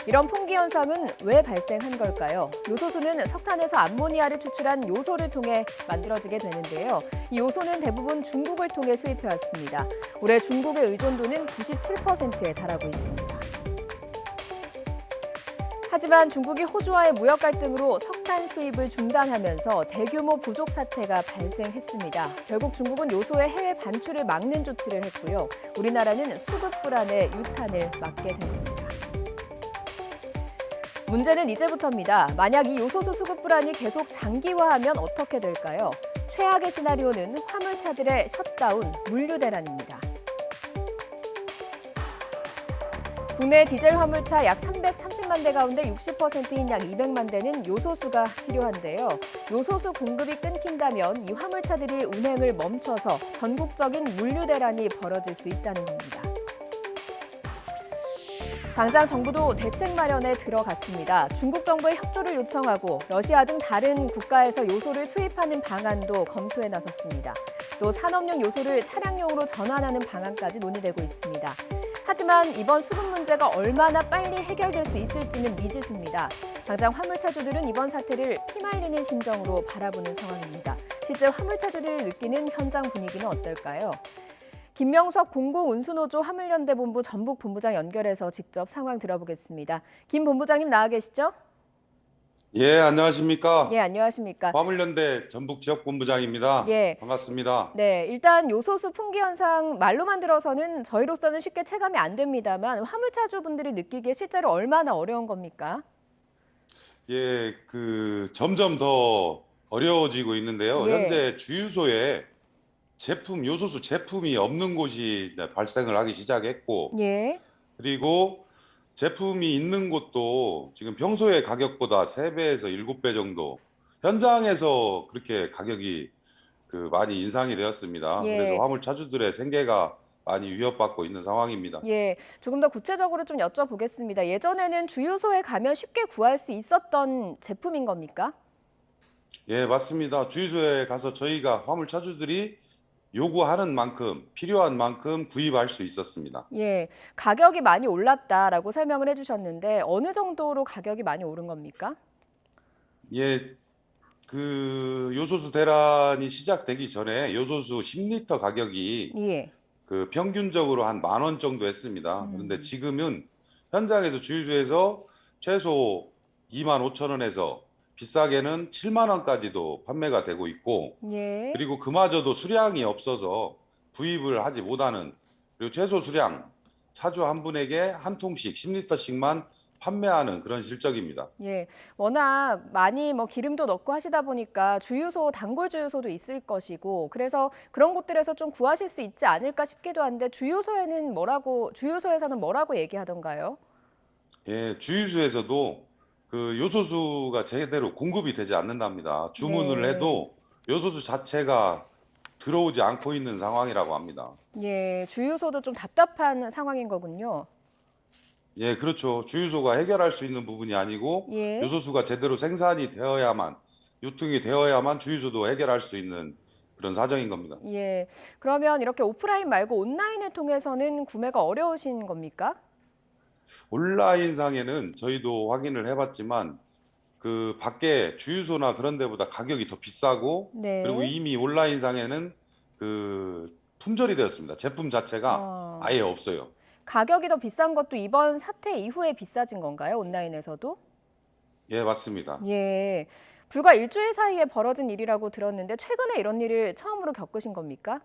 이런 풍기 현상은 왜 발생한 걸까요? 요소수는 석탄에서 암모니아를 추출한 요소를 통해 만들어지게 되는데요. 이 요소는 대부분 중국을 통해 수입해왔습니다. 올해 중국의 의존도는 97%에 달하고 있습니다. 하지만 중국이 호주와의 무역 갈등으로 석탄 수입을 중단하면서 대규모 부족 사태가 발생했습니다. 결국 중국은 요소의 해외 반출을 막는 조치를 했고요. 우리나라는 수급 불안의 유탄을 맞게 된 겁니다. 문제는 이제부터입니다. 만약 이 요소수 수급 불안이 계속 장기화하면 어떻게 될까요? 최악의 시나리오는 화물차들의 셧다운, 물류 대란입니다. 국내 디젤 화물차 약 330만 대 가운데 60%인 약 200만 대는 요소수가 필요한데요. 요소수 공급이 끊긴다면 이 화물차들이 운행을 멈춰서 전국적인 물류 대란이 벌어질 수 있다는 겁니다. 당장 정부도 대책 마련에 들어갔습니다. 중국 정부의 협조를 요청하고 러시아 등 다른 국가에서 요소를 수입하는 방안도 검토에 나섰습니다. 또 산업용 요소를 차량용으로 전환하는 방안까지 논의되고 있습니다. 하지만 이번 수급 문제가 얼마나 빨리 해결될 수 있을지는 미지수입니다. 당장 화물차주들은 이번 사태를 피말리는 심정으로 바라보는 상황입니다. 실제 화물차주들이 느끼는 현장 분위기는 어떨까요? 김명석 공공운수노조 화물연대 본부 전북 본부장 연결해서 직접 상황 들어보겠습니다. 김 본부장님 나와 계시죠? 예, 안녕하십니까? 예, 안녕하십니까? 화물연대 전북 지역본부장입니다. 예. 반갑습니다. 네, 일단 요소수 풍기 현상 말로만 들어서는 저희로서는 쉽게 체감이 안 됩니다만 화물차주분들이 느끼기에 실제로 얼마나 어려운 겁니까? 예, 점점 더 어려워지고 있는데요. 예. 현재 주유소에 요소수 제품이 없는 곳이 이제 발생을 하기 시작했고, 예. 그리고 제품이 있는 곳도 지금 평소의 가격보다 3배에서 7배 정도 현장에서 그렇게 가격이 많이 인상이 되었습니다. 예. 그래서 화물차주들의 생계가 많이 위협받고 있는 상황입니다. 예, 조금 더 구체적으로 좀 여쭤보겠습니다. 예전에는 주유소에 가면 쉽게 구할 수 있었던 제품인 겁니까? 예, 맞습니다. 주유소에 가서 저희가 화물차주들이 요구하는 만큼, 필요한 만큼 구입할 수 있었습니다. 예, 가격이 많이 올랐다라고 설명을 해주셨는데 어느 정도로 가격이 많이 오른 겁니까? 예, 요소수 대란이 시작되기 전에 요소수 10리터 가격이 예. 평균적으로 한 10,000원 정도 했습니다. 그런데 지금은 현장에서 주유소에서 최소 25,000원에서 비싸게는 7만 원까지도 판매가 되고 있고, 예. 그리고 그마저도 수량이 없어서 구입을 하지 못하는, 그리고 최소 수량 차주 한 분에게 한 통씩 10리터씩만 판매하는 그런 실적입니다. 예, 워낙 많이 기름도 넣고 하시다 보니까 주유소, 단골 주유소도 있을 것이고 그래서 그런 곳들에서 좀 구하실 수 있지 않을까 싶기도 한데 주유소에서는 뭐라고 얘기하던가요? 예, 주유소에서도 요소수가 제대로 공급이 되지 않는답니다. 주문을 네. 해도 요소수 자체가 들어오지 않고 있는 상황이라고 합니다. 예, 주유소도 좀 답답한 상황인 거군요. 예, 그렇죠. 주유소가 해결할 수 있는 부분이 아니고 예. 요소수가 제대로 생산이 되어야만, 유통이 되어야만 주유소도 해결할 수 있는 그런 사정인 겁니다. 예, 그러면 이렇게 오프라인 말고 온라인을 통해서는 구매가 어려우신 겁니까? 온라인상에는 저희도 확인을 해봤지만 밖에 주유소나 그런 데보다 가격이 더 비싸고, 네. 그리고 이미 온라인상에는 품절이 되었습니다. 제품 자체가 아예 없어요. 가격이 더 비싼 것도 이번 사태 이후에 비싸진 건가요? 온라인에서도? 예, 맞습니다. 예, 불과 일주일 사이에 벌어진 일이라고 들었는데 최근에 이런 일을 처음으로 겪으신 겁니까?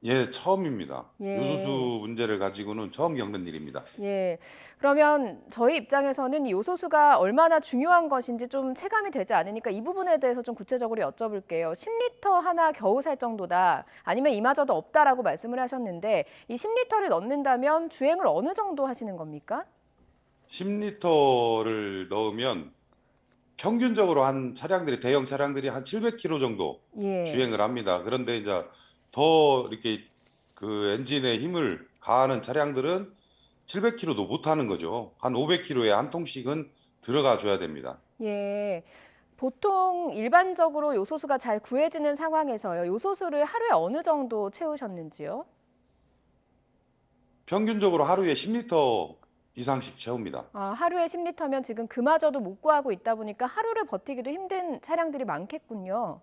예, 처음입니다. 예. 요소수 문제를 가지고는 처음 겪는 일입니다. 예, 그러면 저희 입장에서는 이 요소수가 얼마나 중요한 것인지 좀 체감이 되지 않으니까 이 부분에 대해서 좀 구체적으로 여쭤볼게요. 10리터 하나 겨우 살 정도다, 아니면 이마저도 없다라고 말씀을 하셨는데 이 10리터를 넣는다면 주행을 어느 정도 하시는 겁니까? 10리터를 넣으면 평균적으로 한 차량들이 대형 차량들이 한 700km 정도 예. 주행을 합니다. 그런데 이제 더 이렇게 그 엔진에 힘을 가하는 차량들은 700km도 못 하는 거죠. 한 500km에 한 통씩은 들어가 줘야 됩니다. 예. 보통 일반적으로 요소수가 잘 구해지는 상황에서요. 요소수를 하루에 어느 정도 채우셨는지요? 평균적으로 하루에 10리터 이상씩 채웁니다. 아, 하루에 10리터면 지금 그마저도 못 구하고 있다 보니까 하루를 버티기도 힘든 차량들이 많겠군요.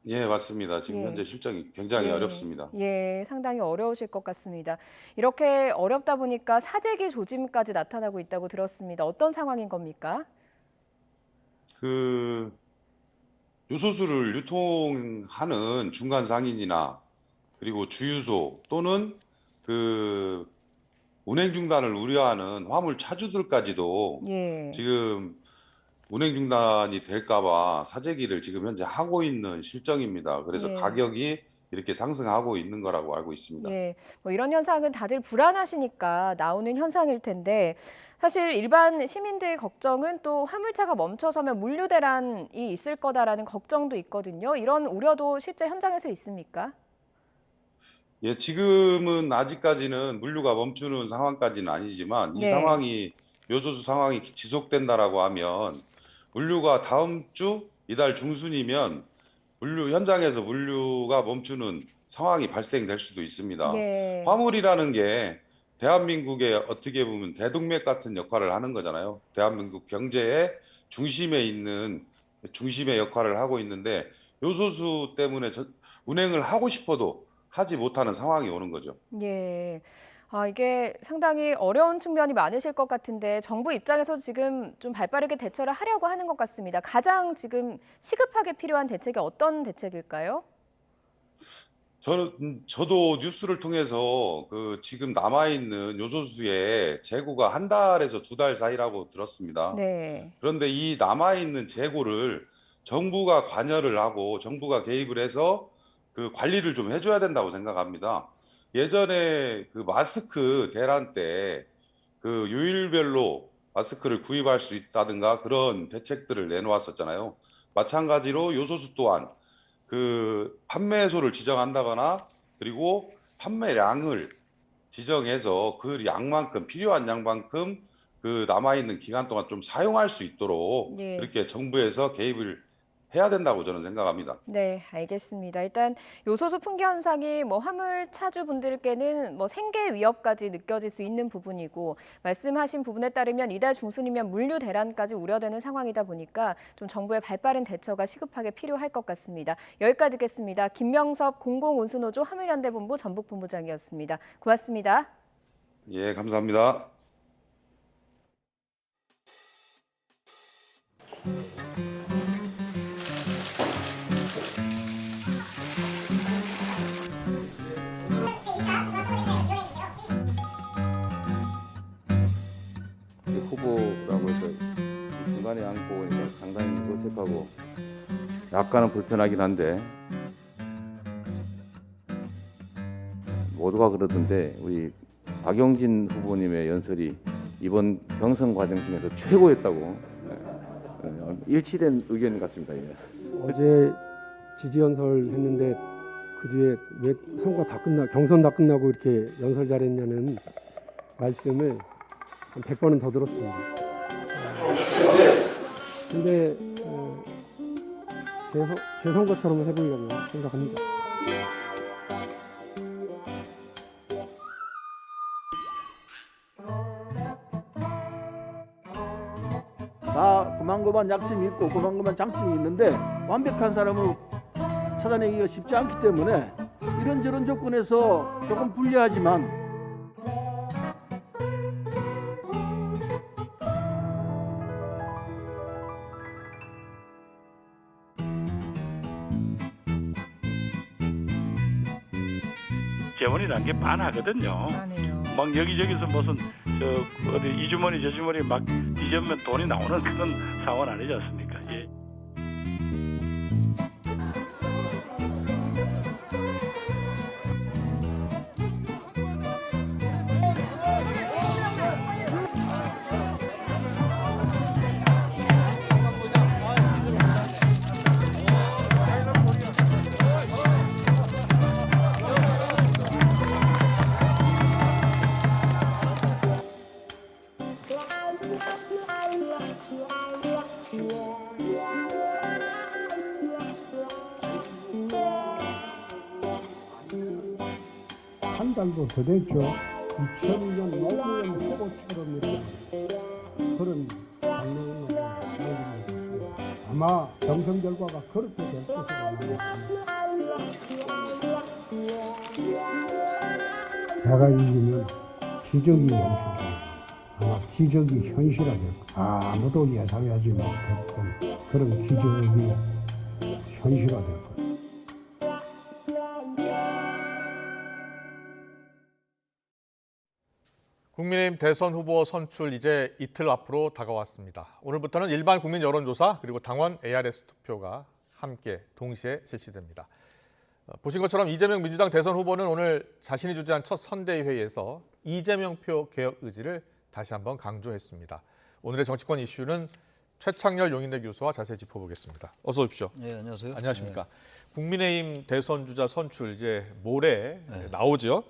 예, 맞습니다. 지금 예. 현재 실정이 굉장히 예. 어렵습니다. 예, 상당히 어려우실 것 같습니다. 이렇게 어렵다 보니까 사재기 조짐까지 나타나고 있다고 들었습니다. 어떤 상황인 겁니까? 그 요소수를 유통하는 중간 상인이나 그리고 주유소 또는 그 운행 중단을 우려하는 화물 차주들까지도 예. 지금 운행 중단이 될까봐 사재기를 지금 현재 하고 있는 실정입니다. 그래서 예. 가격이 이렇게 상승하고 있는 거라고 알고 있습니다. 예, 뭐 이런 현상은 다들 불안하시니까 나오는 현상일 텐데 사실 일반 시민들 걱정은 또 화물차가 멈춰서면 물류 대란이 있을 거다라는 걱정도 있거든요. 이런 우려도 실제 현장에서 있습니까? 예, 지금은 아직까지는 물류가 멈추는 상황까지는 아니지만 이 네. 상황이 요소수 상황이 지속된다라고 하면 물류가 다음 주 이달 중순이면 현장에서 물류가 멈추는 상황이 발생될 수도 있습니다. 예. 화물이라는 게 대한민국의 어떻게 보면 대동맥 같은 역할을 하는 거잖아요. 대한민국 경제의 중심에 있는 중심의 역할을 하고 있는데 요소수 때문에 운행을 하고 싶어도 하지 못하는 상황이 오는 거죠. 예. 아, 이게 상당히 어려운 측면이 많으실 것 같은데 정부 입장에서 지금 좀 발빠르게 대처를 하려고 하는 것 같습니다. 가장 지금 시급하게 필요한 대책이 어떤 대책일까요? 저도 뉴스를 통해서 그 지금 남아있는 요소수의 재고가 한 달에서 두 달 사이라고 들었습니다. 네. 그런데 이 남아있는 재고를 정부가 관여를 하고 정부가 개입을 해서 그 관리를 좀 해줘야 된다고 생각합니다. 예전에 그 마스크 대란 때 그 요일별로 마스크를 구입할 수 있다든가 그런 대책들을 내놓았었잖아요. 마찬가지로 요소수 또한 그 판매소를 지정한다거나 그리고 판매량을 지정해서 그 양만큼 필요한 양만큼 그 남아있는 기간 동안 좀 사용할 수 있도록 예. 그렇게 정부에서 개입을 해야 된다고 저는 생각합니다. 네, 알겠습니다. 일단 요소수 풍기 현상이 뭐 화물 차주분들께는 뭐 생계 위협까지 느껴질 수 있는 부분이고 말씀하신 부분에 따르면 이달 중순이면 물류 대란까지 우려되는 상황이다 보니까 좀 정부의 발빠른 대처가 시급하게 필요할 것 같습니다. 여기까지 듣겠습니다. 김명섭 공공운수노조 화물연대본부 전북본부장이었습니다. 고맙습니다. 예, 감사합니다. 후보라고 해서 중간에 앉고 있는 상당히 어색하고 약간은 불편하긴 한데 모두가 그러던데 우리 박용진 후보님의 연설이 이번 경선 과정 중에서 최고였다고 일치된 의견 같습니다. 예. 어제 지지 연설 했는데 그 뒤에 왜 선거 다 경선 다 끝나고 이렇게 연설 잘했냐는 말씀을 한 100번은 더 들었습니다. 근데 제 선거처럼 해보려고 생각합니다. 다 그만그만 약점이 있고 그만그만 장점이 있는데 완벽한 사람을 찾아내기가 쉽지 않기 때문에 이런저런 조건에서 조금 불리하지만 재원이라는 게 빤하거든요. 막 여기저기서 무슨 어디 이 주머니 저 주머니 막 뒤져면 돈이 나오는 그런 상황은 아니지 않습니까? 예. 달도 더 됐죠. 2000년 노무현 후보처럼 이런 그런 장면을 보여드리고 아마 경선 결과가 그렇게 될 것으로 나옵니다. 제가 이기면 기적이 연출됩니다. 아마 기적이 현실화될 거예요. 아무도 예상하지 못했던 그런 기적이 현실화될 거예요. 국민의힘 대선 후보 선출 이제 이틀 앞으로 다가왔습니다. 오늘부터는 일반 국민 여론조사 그리고 당원 ARS 투표가 함께 동시에 실시됩니다. 보신 것처럼 이재명 민주당 대선 후보는 오늘 자신이 주재한 첫 선대위회의에서 이재명표 개혁 의지를 다시 한번 강조했습니다. 오늘의 정치권 이슈는 최창렬 용인대 교수와 자세히 짚어보겠습니다. 어서 오십시오. 네, 안녕하세요. 안녕하십니까. 네. 국민의힘 대선 주자 선출 이제 모레 나오죠.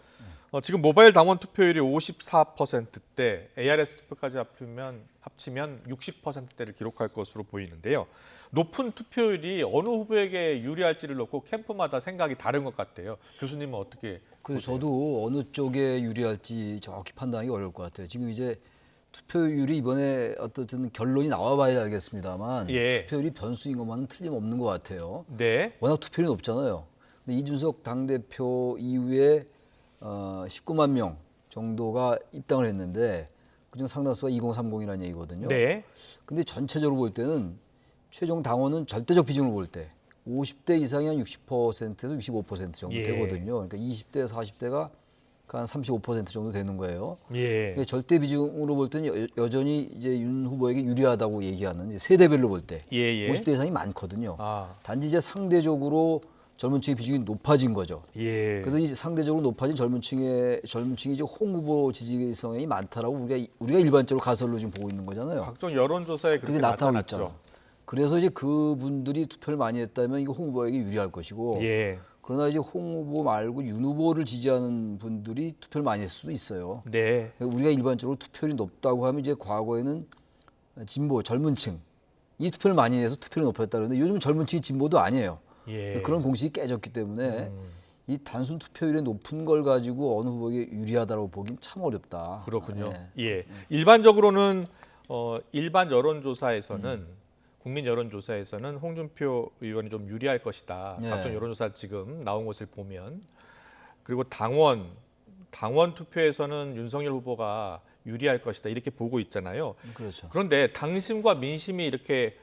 지금 모바일 당원 투표율이 54%대, ARS 투표까지 합치면 60%대를 기록할 것으로 보이는데요. 높은 투표율이 어느 후보에게 유리할지를 놓고 캠프마다 생각이 다른 것 같아요. 교수님은 어떻게 그래서 저도 어느 쪽에 유리할지 정확히 판단하기 어려울 것 같아요. 지금 이제 투표율이 이번에 어떤 결론이 나와봐야 알겠습니다만 투표율이 변수인 것만은 틀림없는 것 같아요. 네. 워낙 투표율이 높잖아요. 근데 이준석 당대표 이후에 19만 명 정도가 입당을 했는데 그중 상당수가 2030이라는 얘기거든요. 네. 근데 전체적으로 볼 때는 최종 당원은 절대적 비중을 볼 때 50대 이상이 한 60%에서 65% 정도 되거든요. 그러니까 20대, 40대가 한 35% 정도 되는 거예요. 근데 절대 비중으로 볼 때는 여전히 이제 윤 후보에게 유리하다고 얘기하는 이제 세대별로 볼 때 50대 이상이 많거든요. 단지 이제 상대적으로 젊은 층의 비중이 높아진 거죠. 그래서 이 상대적으로 높아진 젊은 층이 이제 홍 후보 지지성이 많다라고 우리가 일반적으로 가설로 지금 보고 있는 거잖아요. 각종 여론조사에 그렇게 나타나고 나타났죠. 있잖아요. 그래서 이제 그분들이 투표를 많이 했다면 이거 홍 후보에게 유리할 것이고, 그러나 이제 홍 후보 말고 윤 후보를 지지하는 분들이 투표를 많이 했을 수도 있어요. 네. 우리가 일반적으로 투표율이 높다고 하면 이제 과거에는 진보, 젊은층 이 투표를 많이 해서 투표를 높였다 그러는데 요즘은 젊은층이 진보도 아니에요. 그런 공식이 깨졌기 때문에 이 단순 투표율이 높은 걸 가지고 어느 후보에게 유리하다고 보긴 참 어렵다. 그렇군요. 일반적으로는 일반 여론조사에서는 국민 여론조사에서는 홍준표 의원이 좀 유리할 것이다. 각종 여론조사 지금 나온 것을 보면. 그리고 당원 투표에서는 윤석열 후보가 유리할 것이다. 이렇게 보고 있잖아요. 그렇죠. 그런데 당심과 민심이 이렇게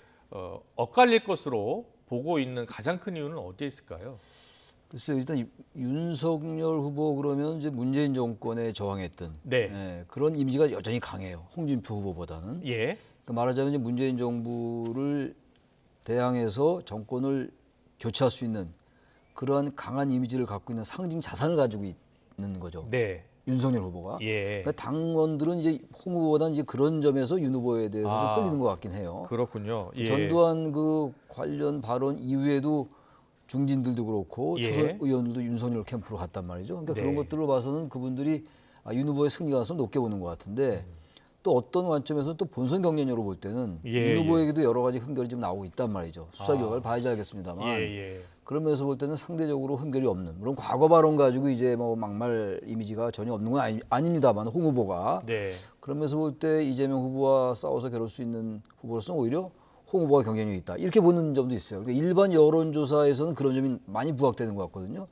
엇갈릴 것으로 보고 있는 가장 큰 이유는 어디에 있을까요? 글쎄요, 일단 윤석열 후보 그러면 이제 문재인 정권에 저항했던 그런 이미지가 여전히 강해요. 홍준표 후보보다는. 그러니까 말하자면 이제 문재인 정부를 대항해서 정권을 교체할 수 있는 그러한 강한 이미지를 갖고 있는 상징 자산을 가지고 있는 거죠. 윤석열 후보가. 그러니까 당원들은 이제 홍 후보보다는 이제 그런 점에서 윤 후보에 대해서 좀 끌리는 것 같긴 해요. 그렇군요. 전두환 그 관련 발언 이후에도 중진들도 그렇고 초선 의원들도 윤석열 캠프로 갔단 말이죠. 그러니까 그런 것들을 봐서는 그분들이 윤 후보의 승리 가능성을 높게 보는 것 같은데 또 어떤 관점에서 또 본선 경쟁력으로 볼 때는 윤 후보에게도 여러 가지 흠결이 좀 나오고 있단 말이죠. 수사 결과를 봐야지 알겠습니다만 그런 면에서 볼 때는 상대적으로 흠결이 없는, 물론 과거 발언 가지고 이제 뭐 막말 이미지가 전혀 없는 건 아닙니다만 홍 후보가 그런 면에서 볼 때 이재명 후보와 싸워서 겨룰 수 있는 후보로서는 오히려 홍 후보가 경쟁력이 있다. 이렇게 보는 점도 있어요. 그러니까 일반 여론조사에서는 그런 점이 많이 부각되는 것 같거든요.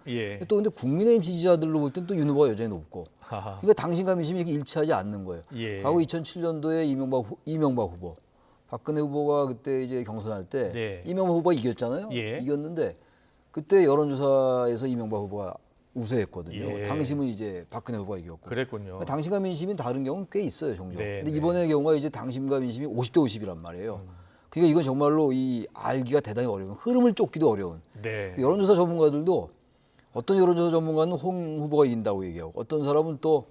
또 근데 국민의힘 지지자들로 볼 때는 또 윤 후보가 여전히 높고. 그러니까 당신과 민심이 이렇게 일치하지 않는 거예요. 과거 2007년도에 이명박 후보, 박근혜 후보가 그때 이제 경선할 때 이명박 후보가 이겼잖아요. 이겼는데 그때 여론조사에서 이명박 후보가 우세했거든요. 당심은 이제 박근혜 후보가 이겼고. 그랬군요. 그러니까 당심과 민심이 다른 경우는 꽤 있어요, 종종. 근데 이번의 경우가 이제 당심과 민심이 50대 50이란 말이에요. 그러니까 이건 정말로 이 알기가 대단히 어려운, 흐름을 쫓기도 어려운. 여론조사 전문가들도 어떤 여론조사 전문가는 홍 후보가 이긴다고 얘기하고 어떤 사람은 또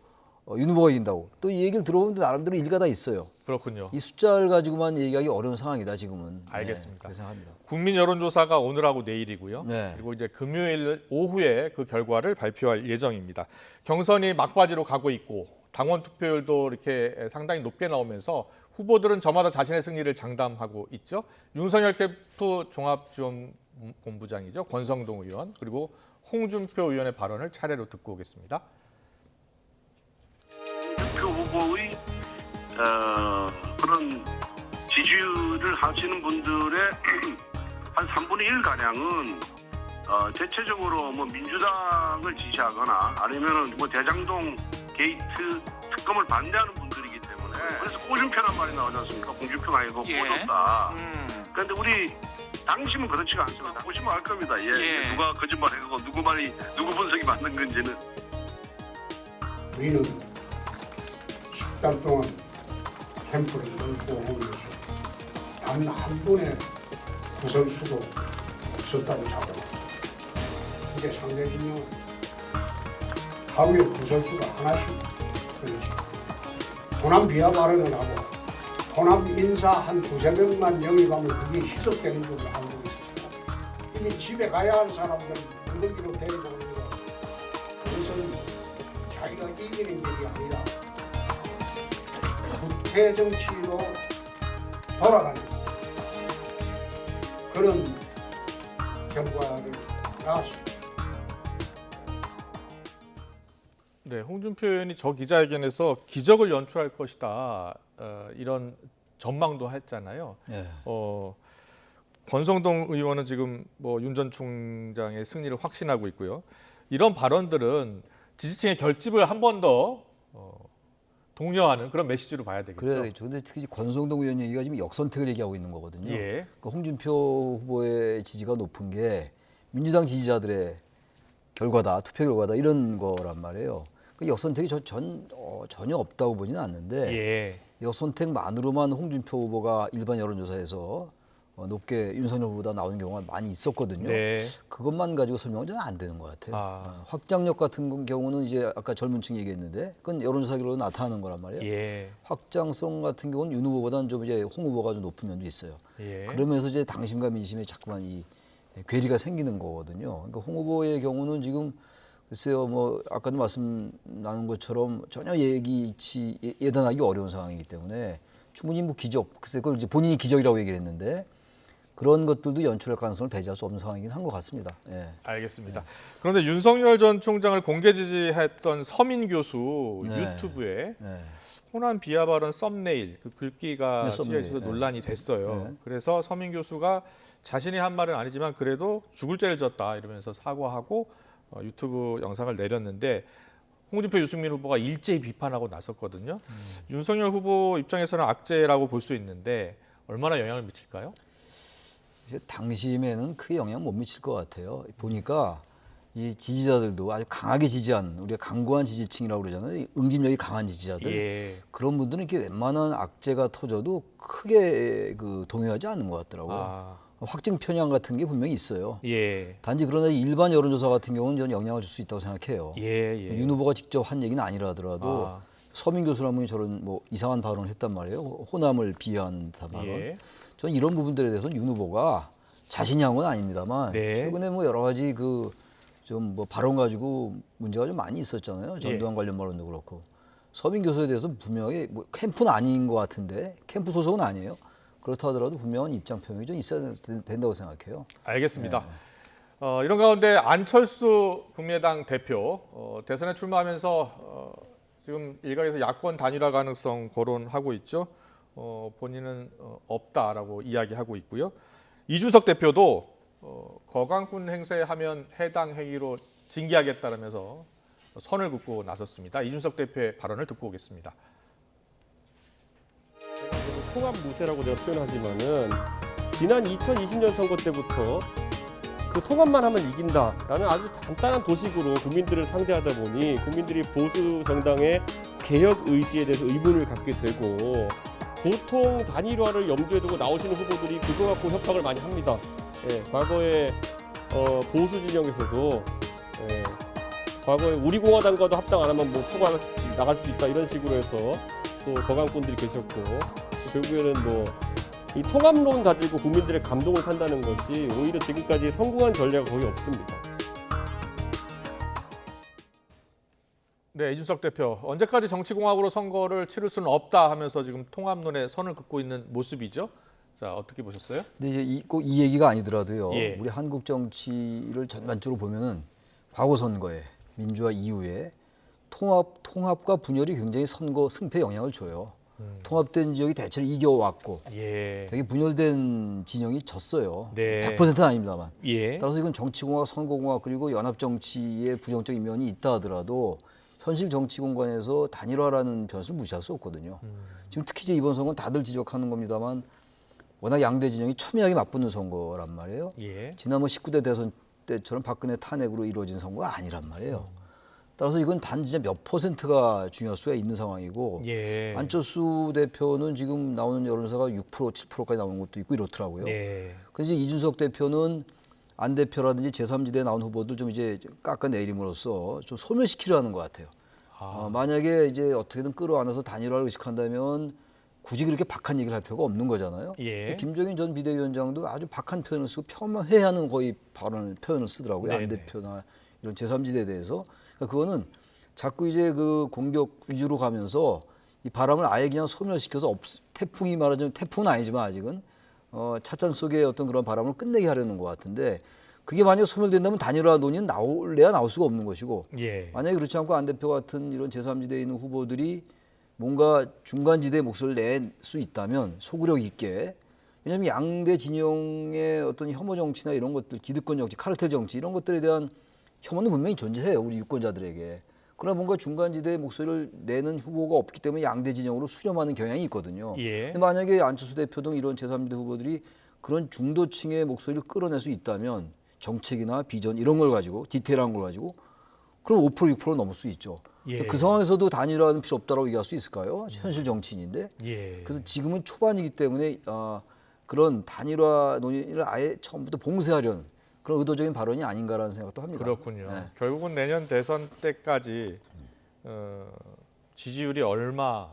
윤 후보가 이긴다고. 또 이 얘기를 들어보면 나름대로 일리가 다 있어요. 그렇군요. 이 숫자를 가지고만 얘기하기 어려운 상황이다 지금은. 알겠습니다. 그렇게 생각합니다. 국민 여론조사가 오늘하고 내일이고요. 그리고 이제 금요일 오후에 그 결과를 발표할 예정입니다. 경선이 막바지로 가고 있고 당원 투표율도 이렇게 상당히 높게 나오면서 후보들은 저마다 자신의 승리를 장담하고 있죠. 윤석열 캠프 종합지원본부장이죠. 권성동 의원 그리고 홍준표 의원의 발언을 차례로 듣고 오겠습니다. 그런 지지를 하시는 분들의 한 3분의 1 가량은 대체적으로 뭐 민주당을 지지하거나 아니면은 뭐 대장동 게이트 특검을 반대하는 분들이기 때문에 그래서 꼬준표란 말이 나오지 않습니까? 공준표가 아니고 꼬졌다. 그런데 우리 당심은 그렇지가 않습니다. 보시면 알 겁니다. 누가 거짓말해고 누구 말이 누구 분석이 맞는 건지는. 우리는 10달 동안 캠프를 열고 오면서 단 한 번의 구설수도 없었다고 잡아요. 이게 상대적으로 하루에 구설수가 하나씩 걸려집니다. 호남 비하 발언을 하고 호남 인사 한 2~3명만 영입하면 그게 희석되는 걸로 알고 있습니다. 이미 집에 가야 할 사람들 무더기로 데리고 오는 거 그것은 자기가 이기는 일이 아니라 국회 정치로 돌아가는 그런 결과를 낳았습니다. 네, 홍준표 의원이 저 기자회견에서 기적을 연출할 것이다 이런 전망도 했잖아요. 네. 권성동 의원은 지금 뭐 윤 전 총장의 승리를 확신하고 있고요. 이런 발언들은 지지층의 결집을 한 번 더 독려하는 그런 메시지로 봐야 되겠죠. 그래야겠죠. 근데 특히 권성동 의원 얘기가 지금 역선택을 얘기하고 있는 거거든요. 예. 그러니까 홍준표 후보의 지지가 높은 게 민주당 지지자들의 결과다, 투표 결과다 이런 거란 말이에요. 그 역선택이 전혀 없다고 보지는 않는데 역선택만으로만 홍준표 후보가 일반 여론조사에서 높게 윤석열 후보보다 나오는 경우가 많이 있었거든요. 네. 그것만 가지고 설명은 저는 안 되는 것 같아요. 확장력 같은 경우는 이제 아까 젊은 층이 얘기했는데 그건 여론조사 결과로 나타나는 거란 말이에요. 확장성 같은 경우는 윤 후보보다는 좀 이제 홍 후보가 좀 높은 면도 있어요. 그러면서 이제 당심과 민심에 자꾸만 이 괴리가 생기는 거거든요. 그러니까 홍 후보의 경우는 지금 글쎄요, 뭐 아까도 말씀 나눈 것처럼 전혀 예단하기 어려운 상황이기 때문에 충분히 뭐 기적, 글쎄 그걸 이제 본인이 기적이라고 얘기를 했는데 그런 것들도 연출할 가능성을 배제할 수 없는 상황이긴 한 것 같습니다. 알겠습니다. 그런데 윤석열 전 총장을 공개 지지했던 서민 교수 유튜브에 호남 비하 발언 썸네일 그 글귀가 씌어져서 논란이 됐어요. 그래서 서민 교수가 자신이 한 말은 아니지만 그래도 죽을 죄를 졌다 이러면서 사과하고 유튜브 영상을 내렸는데 홍준표, 유승민 후보가 일제히 비판하고 나섰거든요. 윤석열 후보 입장에서는 악재라고 볼 수 있는데 얼마나 영향을 미칠까요? 당심에는 크게 영향 못 미칠 것 같아요. 보니까 이 지지자들도 아주 강하게 지지한 우리가 강고한 지지층이라고 그러잖아요. 응집력이 강한 지지자들. 그런 분들은 이렇게 웬만한 악재가 터져도 크게 동요하지 않는 것 같더라고요. 확증 편향 같은 게 분명히 있어요. 단지 그러나 일반 여론조사 같은 경우는 저는 영향을 줄 수 있다고 생각해요. 윤 후보가 직접 한 얘기는 아니라 하더라도 서민 교수라는 분이 저런 뭐 이상한 발언을 했단 말이에요. 호남을 비하한 발언. 저는 이런 부분들에 대해서는 윤 후보가 자신이 한 건 아닙니다만 최근에 뭐 여러 가지 좀 뭐 발언 가지고 문제가 좀 많이 있었잖아요. 전두환 관련 발언도 그렇고. 서민 교수에 대해서 분명히 뭐 캠프는 아닌 것 같은데 캠프 소속은 아니에요. 그렇다 하더라도 분명한 입장 표명이 좀 있어야 된다고 생각해요. 알겠습니다. 이런 가운데 안철수 국민의당 대표 대선에 출마하면서 지금 일각에서 야권 단일화 가능성 거론하고 있죠. 본인은 없다라고 이야기하고 있고요. 이준석 대표도 거강꾼 행세하면 해당 행위로 징계하겠다라면서 선을 긋고 나섰습니다. 이준석 대표의 발언을 듣고 오겠습니다. 통합 무쇠라고 제가 표현하지만은 지난 2020년 선거 때부터 그 통합만 하면 이긴다라는 아주 간단한 도식으로 국민들을 상대하다 보니 국민들이 보수 정당의 개혁 의지에 대해서 의문을 갖게 되고 보통 단일화를 염두에 두고 나오시는 후보들이 그거 갖고 협박을 많이 합니다. 과거에 보수 진영에서도 과거에 우리공화당과도 합당 안 하면 뭐 표가 나갈 수도 있다 이런 식으로 해서 또 거강꾼들이 계셨고 결국에는 뭐 이 통합론 가지고 국민들의 감동을 산다는 것이 오히려 지금까지 성공한 전략이 거의 없습니다. 네, 이준석 대표. 언제까지 정치공학으로 선거를 치를 수는 없다 하면서 지금 통합론에 선을 긋고 있는 모습이죠. 자, 어떻게 보셨어요? 근데 이제 꼭 이 얘기가 아니더라도요. 우리 한국 정치를 전반적으로 보면은 과거 선거에 민주화 이후에 통합과 분열이 굉장히 선거 승패에 영향을 줘요. 통합된 지역이 대체로 이겨왔고 예. 되게 분열된 진영이 졌어요. 네. 100%는 아닙니다만. 예. 따라서 이건 정치공학, 선거공학 그리고 연합정치의 부정적인 면이 있다 하더라도 현실 정치 공간에서 단일화라는 변수를 무시할 수 없거든요. 지금 특히 이제 이번 선거는 다들 지적하는 겁니다만 워낙 양대 진영이 첨예하게 맞붙는 선거란 말이에요. 예. 지난 19대 대선 때처럼 박근혜 탄핵으로 이루어진 선거가 아니란 말이에요. 따라서 이건 단 진짜 몇 %가 중요할 수가 있는 상황이고 예. 안철수 대표는 지금 나오는 여론조사가 6%, 7%까지 나오는 것도 있고 이렇더라고요. 네. 그래서 이준석 대표는 안 대표라든지 제3지대에 나온 후보들 좀 이제 깎아내림으로써 좀 소멸시키려는 것 같아요. 만약에 이제 어떻게든 끌어안아서 단일화를 의식한다면 굳이 그렇게 박한 얘기를 할 필요가 없는 거잖아요. 예. 김종인 전 비대위원장도 아주 박한 표현을 쓰고 폄하하는 거의 표현을 쓰더라고요. 안 네네. 대표나 이런 제3지대에 대해서. 그러니까 그거는 자꾸 이제 그 공격 위주로 가면서 이 바람을 아예 그냥 소멸시켜서 태풍이 말하자면 태풍은 아니지만 아직은 찻잔 속에 어떤 그런 바람을 끝내게 하려는 것 같은데 그게 만약 소멸된다면 단일화 논의는 나올 수가 없는 것이고 예. 만약에 그렇지 않고 안 대표 같은 이런 제3지대에 있는 후보들이 뭔가 중간지대의 목소리를 낼 수 있다면 소구력 있게 왜냐하면 양대 진영의 어떤 혐오 정치나 이런 것들 기득권 정치, 카르텔 정치 이런 것들에 대한 혐오는 분명히 존재해요. 우리 유권자들에게. 그러나 뭔가 중간지대의 목소리를 내는 후보가 없기 때문에 양대 진영으로 수렴하는 경향이 있거든요. 예. 근데 만약에 안철수 대표 등 이런 제3지대 후보들이 그런 중도층의 목소리를 끌어낼 수 있다면 정책이나 비전 이런 걸 가지고 디테일한 걸 가지고 그럼 5% 6% 넘을 수 있죠. 예. 그 상황에서도 단일화는 필요 없다고 얘기할 수 있을까요? 현실 정치인인데. 예. 그래서 지금은 초반이기 때문에 그런 단일화 논의를 아예 처음부터 봉쇄하려는 그런 의도적인 발언이 아닌가라는 생각도 합니다. 그렇군요. 네. 결국은 내년 대선 때까지 지지율이 얼마나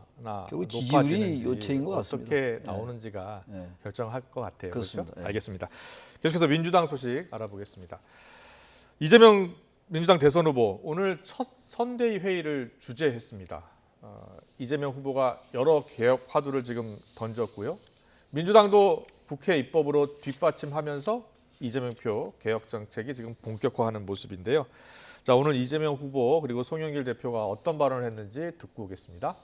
결국 지지율이 높아지는지 요체인 것 같습니다. 어떻게 나오는지가 네. 결정할 것 같아요. 그렇습니다. 그렇죠? 네. 알겠습니다. 계속해서 민주당 소식 알아보겠습니다. 이재명 민주당 대선 후보 오늘 첫 선대위 회의를 주재했습니다. 이재명 후보가 여러 개혁 화두를 지금 던졌고요. 민주당도 국회 입법으로 뒷받침하면서 이재명표 개혁 정책이 지금 본격화하는 모습인데요. 자, 오늘 이재명 후보 그리고 송영길 대표가 어떤 발언을 했는지 듣고 오겠습니다.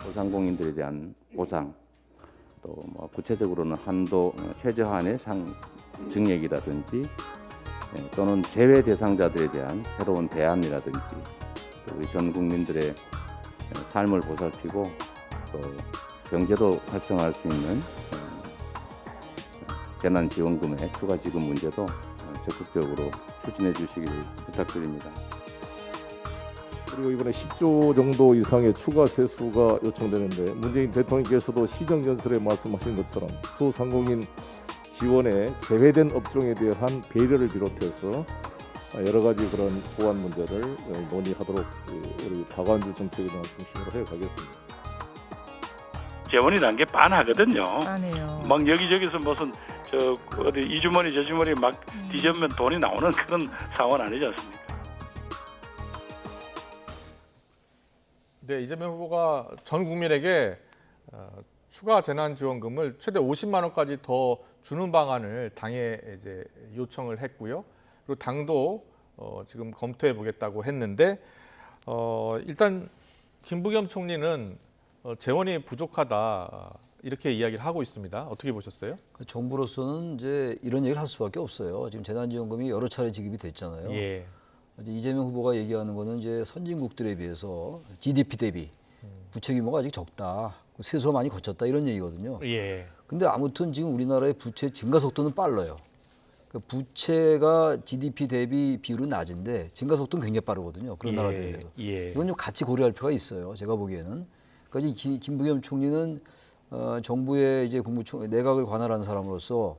소상공인들에 대한 보상, 또 뭐 구체적으로는 한도 최저한의 증액이라든지 또는 제외 대상자들에 대한 새로운 대안이라든지 또 우리 전 국민들의 삶을 보살피고 또 경제도 활성화할 수 있는 재난지원금의 추가 지급 문제도 적극적으로 추진해 주시길 부탁드립니다. 그리고 이번에 10조 정도 이상의 추가 세수가 요청되는데 문재인 대통령께서도 시정연설에 말씀하신 것처럼 소상공인 지원에 제외된 업종에 대한 배려를 비롯해서 여러 가지 그런 보완 문제를 논의하도록 우리 박완주 정책위원장 중심으로 해가겠습니다. 재원이라는 게 빤하거든요. 빤해요. 막 여기저기서 무슨 어디 이 주머니 저 주머니 막 뒤집으면 돈이 나오는 그런 상황은 아니지 않습니까? 네, 이재명 후보가 전 국민에게 추가 재난지원금을 최대 50만 원까지 더 주는 방안을 당에 이제 요청을 했고요. 그리고 당도 지금 검토해 보겠다고 했는데 일단 김부겸 총리는 재원이 부족하다 이렇게 이야기를 하고 있습니다. 어떻게 보셨어요? 정부로서는 이제 이런 얘기를 할 수밖에 없어요. 지금 재난지원금이 여러 차례 지급이 됐잖아요. 예. 이제 이재명 후보가 얘기하는 거는 이제 선진국들에 비해서 GDP 대비 부채 규모가 아직 적다, 세수가 많이 거쳤다 이런 얘기거든요. 예. 근데 아무튼 지금 우리나라의 부채 증가 속도는 빨라요. 그러니까 부채가 GDP 대비 비율은 낮은데 증가 속도는 굉장히 빠르거든요. 그런 나라들에 비해서. 예. 이건 좀 같이 고려할 필요가 있어요. 제가 보기에는. 그러니까 김부겸 총리는 정부의 이제 내각을 관할하는 사람으로서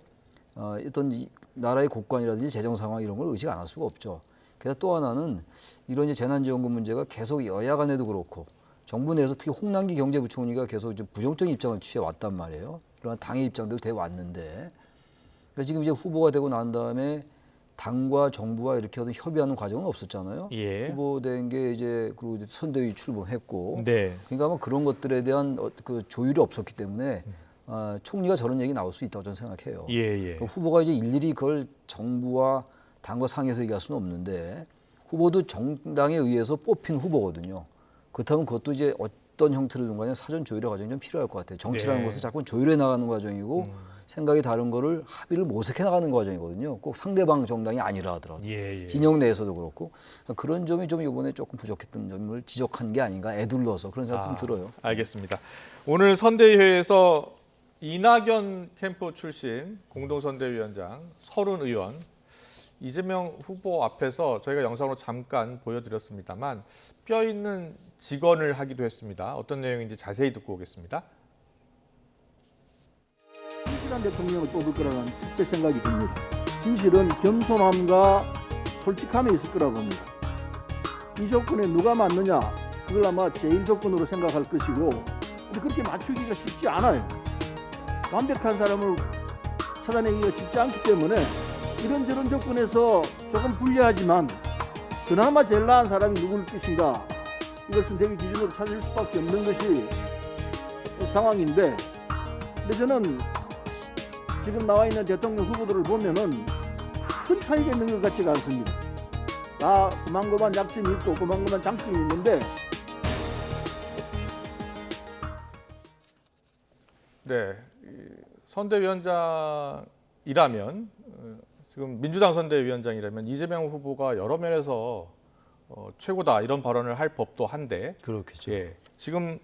어떤 나라의 국관이라든지 재정 상황 이런 걸 의식 안 할 수가 없죠. 그래서 또 하나는 이런 이제 재난지원금 문제가 계속 여야 간에도 그렇고 정부 내에서 특히 홍남기 경제부총리가 계속 좀 부정적인 입장을 취해 왔단 말이에요. 그러나 당의 입장도 돼 왔는데, 그러니까 지금 이제 후보가 되고 난 다음에 당과 정부와 이렇게 어떤 협의하는 과정은 없었잖아요. 예. 후보된 게 이제 그리고 선대위 출범했고, 네. 그러니까 아마 그런 것들에 대한 그 조율이 없었기 때문에 총리가 저런 얘기 나올 수 있다고 저는 생각해요. 예. 그 후보가 이제 일일이 그걸 정부와 당과 상에서 얘기할 수는 없는데 후보도 정당에 의해서 뽑힌 후보거든요. 그렇다면 그것도 이제 어떤 형태로든 간에 사전 조율의 과정이 좀 필요할 것 같아요. 정치라는 네. 것은 자꾸 조율해 나가는 과정이고 생각이 다른 거를 합의를 모색해 나가는 과정이거든요. 꼭 상대방 정당이 아니라 하더라도 진영 내에서도 그렇고 그런 점이 좀 이번에 조금 부족했던 점을 지적한 게 아닌가 애둘러서 그런 생각이 좀 들어요. 알겠습니다. 오늘 선대위회에서 이낙연 캠프 출신 공동선대위원장 서른 의원 이재명 후보 앞에서 저희가 영상으로 잠깐 보여드렸습니다만 뼈 있는 직언을 하기도 했습니다. 어떤 내용인지 자세히 듣고 오겠습니다. 진실한 대통령을 뽑을 거라는 절대 생각이 듭니다. 진실은 겸손함과 솔직함에 있을 거라고 봅니다. 이 조건에 누가 맞느냐 그걸 아마 제일 조건으로 생각할 것이고 근데 그렇게 맞추기가 쉽지 않아요. 완벽한 사람을 찾아내기가 쉽지 않기 때문에 이런저런 조건에서 조금 불리하지만 그나마 제일 나은 사람이 누구일 것인가 이것은 대기 기준으로 찾을 수밖에 없는 것이 상황인데 근데 저는 지금 나와 있는 대통령 후보들을 보면은 큰 차이가 있는 것 같지가 않습니다. 다 그만그만 약점이 있고 그만그만 장점이 있는데 네, 선대위원장이라면 지금 민주당 선대위원장이라면 이재명 후보가 여러 면에서 최고다 이런 발언을 할 법도 한데 그렇겠죠. 예, 지금